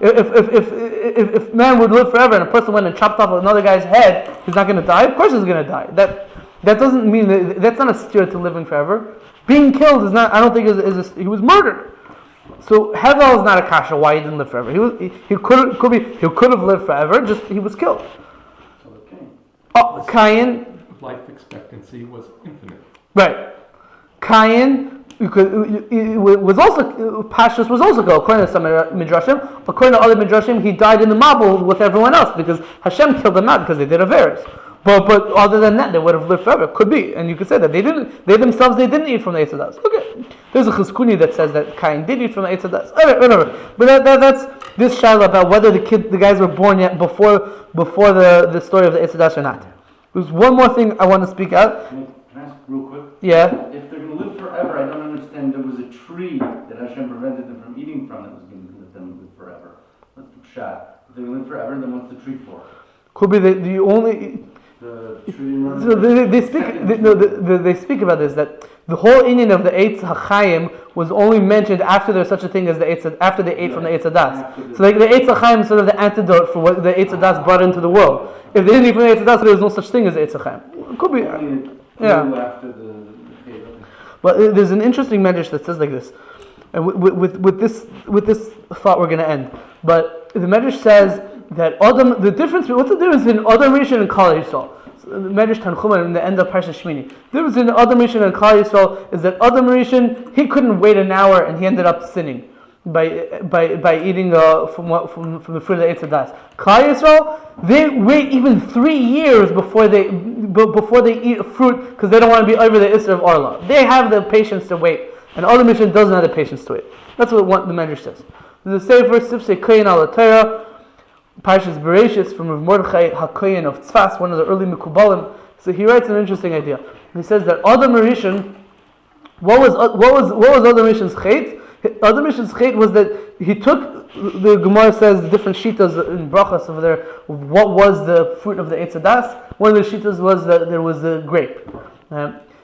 if man would live forever and a person went and chopped off another guy's head, he's not going to die? Of course he's going to die. That doesn't mean that's not a steer to living forever. Being killed is not. I don't think he was murdered. So Hevel is not a kasha why he didn't live forever. He could have lived forever. Just he was killed. Cain. Life expectancy was infinite. Right. Cain. Was also Pashtus was also killed according to some midrashim. According to other midrashim, he died in the Mabul with everyone else because Hashem killed them out because they did Averis. But other than that, they would have lived forever. Could be, and you could say that they didn't. They themselves didn't eat from the Eitz Hadas. Okay, there's a Chizkuni that says that Cain did eat from the Eitz Hadas. Alright, whatever. But that's this shaila about whether the guys were born yet before the story of the Eitz Hadas or not. There's one more thing I want to speak out. Can I ask real quick? Yeah. If they're going to live forever, I don't understand. There was a tree that Hashem prevented them from eating from that was going to let them live forever. What's the shot? If they're going to live forever, then what's the tree for? Could be the only. The tree. So they speak about this, that the whole inyan of the Eitz HaChaim was only mentioned after there's such a thing as after they ate from the Eitz Hadas. So like the Eitz HaChaim is sort of the antidote for what the Eitz Hadas brought into the world. If they didn't eat from the Eitz Hadas, there was no such thing as the Eitz HaChaim. It could be. Yeah. But there's an interesting medrash that says like this, and with this thought we're going to end. But the medrash says that what's the difference between Adam Rishon and Klal Yisrael? So the medrash Tanchuma in the end of Parshas Shmini. The difference between Adam Rishon and Klal Yisrael is that Adam Rishon, he couldn't wait an hour and he ended up sinning by eating from the fruit of the Eitz Hadas. Klal Yisrael, they wait even 3 years before they eat fruit because they don't want to be over the Isser of Orlah. They have the patience to wait, and Adam Rishon doesn't have the patience to wait. That's what the medrash says. There's a sefer Sifsei Kohen al Torah, Parshas Bereishis from Rav Mordechai HaKohen of Tzfas, one of the early Mekubalim. So he writes an interesting idea. He says that Adam Rishon, what was Adam Rishon's chet? Adam Rishon's chait was that he took, the Gemara says, the different shitas in brachas over there, what was the fruit of the Eitz Hadas. One of the shitas was that there was a grape.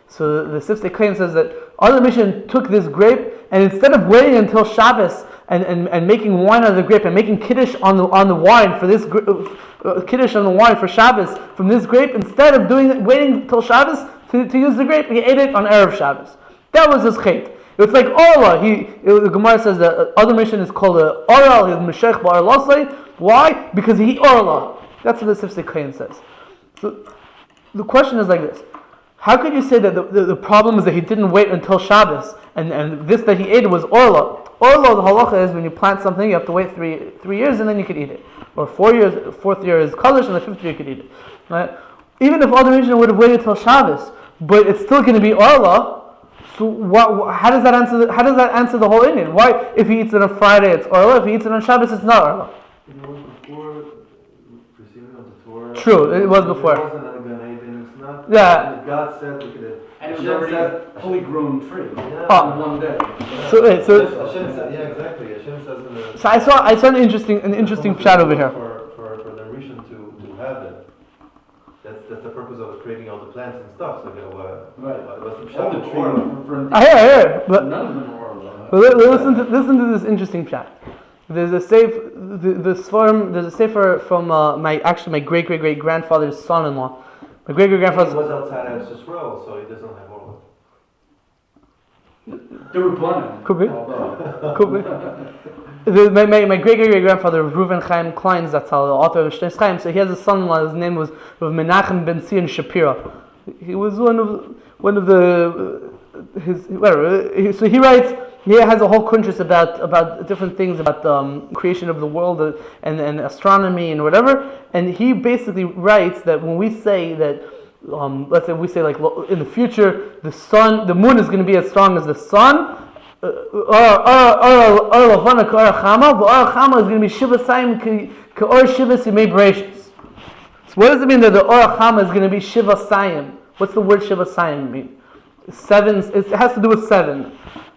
So the Sifsei Kain says that Adam Rishon took this grape, and instead of waiting until Shabbos and making wine out of the grape and making kiddush on the wine for this kiddush on the wine for Shabbos from this grape, instead of waiting until Shabbos to use the grape, he ate it on Erev Shabbos. That was his chait. It's like Orlah. The Gemara says that Adam Rishon is called Orlah. He's Meshech Ba'arlasai. Why? Because he Orlah. That's what the Sifsei Kain says. So the question is like this: how could you say that the problem is that he didn't wait until Shabbos and this that he ate was Orlah? Orlah, the halacha is when you plant something, you have to wait three years and then you can eat it, or 4 years. Fourth year is Kaddish, and the fifth year you can eat it. Right? Even if Adam Rishon would have waited till Shabbos, but it's still going to be Orlah. So how does that answer the whole Indian? Why, if he eats it on Friday, it's Orlah. If he eats it on Shabbos, it's not Orlah. It was before receiving of the Torah. True, it was before. It wasn't a Gan Eden. It's not. Yeah. God said, look at it. And it was already a fully grown tree. Oh. In one day. So Hashem said, yeah, exactly. Hashem says in the. So I saw an interesting chat over here. For the Rishon to have that. That's the purpose of creating all the plants and stuff. So Right. What's the All the trees. I hear, but None of them are Orlah. but listen to this interesting chat. There's a sefer. There's a sefer from my great grandfather's son-in-law. My great He grandfather's. was outside of Yisrael, so he doesn't have Orlah. They were blind. Could be. Although. Could be. My great grandfather Reuven Chaim Klein Zatzal, the author of Shtes Chaim. So he has a son-in-law. His name was Menachem Ben Zion Shapira. He was one of the his whatever. So he writes. He has a whole kuntres about different things about creation of the world and astronomy and whatever. And he basically writes that when we say that, let's say we say like in the future the moon is going to be as strong as the sun. Chama is going to be Shiva Saim K'or Shiva Simei Bereshis. So what does it mean that the Orah Chama is going to be Shiva Saim? What's the word Shiva Saim mean? 7. It has to do with 7.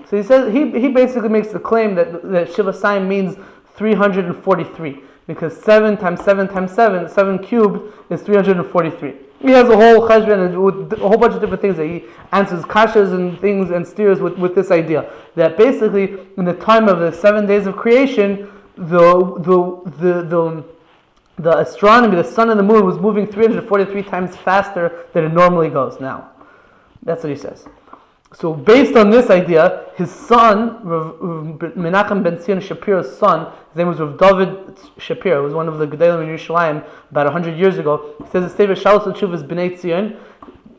So he says he basically makes the claim that Shiva Saim means 343 because 7 times 7 times 7, 7 cubed is 343. He has a whole cheshbon with a whole bunch of different things that he answers kashas and things and steers with this idea that basically in the time of the 7 days of creation, the astronomy, the sun and the moon was moving 343 times faster than it normally goes now. That's what he says. So based on this idea, his son, Menachem Ben Zion Shapira's son, his name was Rav David Shapira, was one of the Gedolim in Yerushalayim about 100 years ago. He says, the Sefer Shalos Tshuvas B'nai Tzion.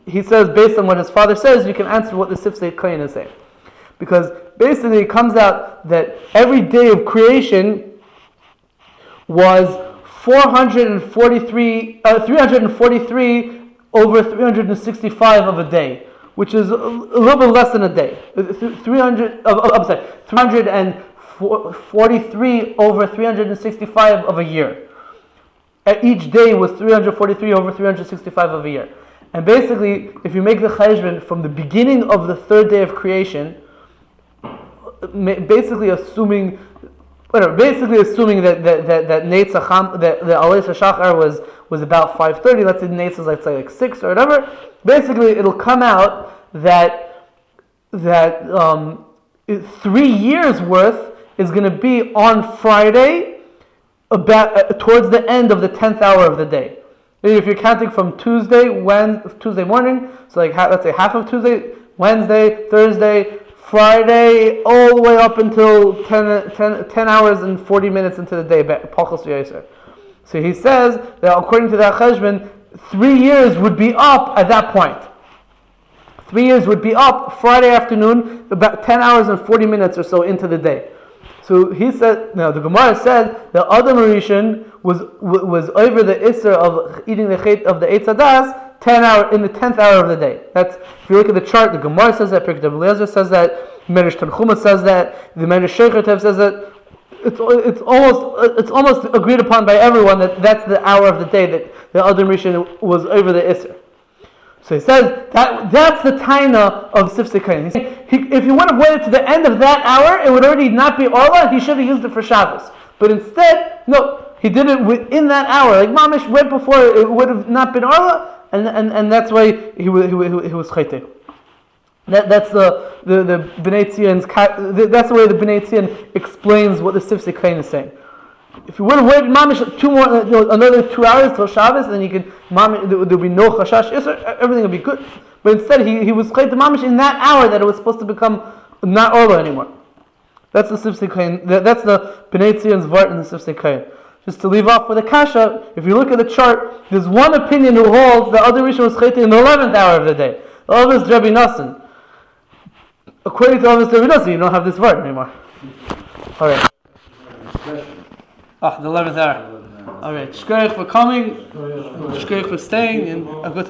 He says, based on what his father says, you can answer what the Sifsei Kain is saying. Because basically it comes out that every day of creation was 343 over 365 of a day, which is a little bit less than a day. 343 over 365 of a year. Each day was 343 over 365 of a year. And basically, if you make the cheshbon from the beginning of the third day of creation, basically assuming that Neitz that the Aleis HaShachar was about 5:30. Let's say Neitz is like 6 or whatever. Basically, it'll come out that 3 years worth is going to be on Friday, about towards the end of the 10th hour of the day. If you're counting from Tuesday morning, so like let's say half of Tuesday, Wednesday, Thursday, Friday, all the way up until 10 hours and 40 minutes into the day. So he says that according to that cheshbon, 3 years would be up at that point. 3 years would be up Friday afternoon, about 10 hours and 40 minutes or so into the day. So he said, now the Gemara says that Adam Rishon was over the Isser of eating the chet of the Eitz Hadas 10 hour in the 10th hour of the day. That's, if you look at the chart, the Gemara says that, Pirkei Eliezer says that, Medrash Tanchuma says that, the Medrash Sheikh says that. It's almost agreed upon by everyone that that's the hour of the day that the Adam Rishon was over the Isser. So he says that's the taina of Sifsei Kain. He's saying if he would have waited to the end of that hour, it would already not be Orlah. He should have used it for Shabbos. But instead, no, he did it within that hour. Like Mamish, right before it would have not been Orlah, and that's why he was Chayte. That's the Bnei Tzion's. That's the way the Bnei Tzion explains what the Sifsei Kain is saying. If you would have waited Mamish another 2 hours till Shabbos, then you could there would be no Chashash Isser, everything would be good. But instead, he was Chayte Mamish in that hour that it was supposed to become not Orlah anymore. That's the Sifsei Kain. That's the Bnei Tzion's Vart in the Sifsei Kain. Just to leave off with a kasha, if you look at the chart, there's one opinion who holds the other Rishon was Chayte in the 11th hour of the day. All this Rabbi Nassan. According to all this Rabbi Nassan, you don't have this Vart anymore. Alright. The 11th hour. Alright. Shkoyach for coming, Shkoyach for staying, and a good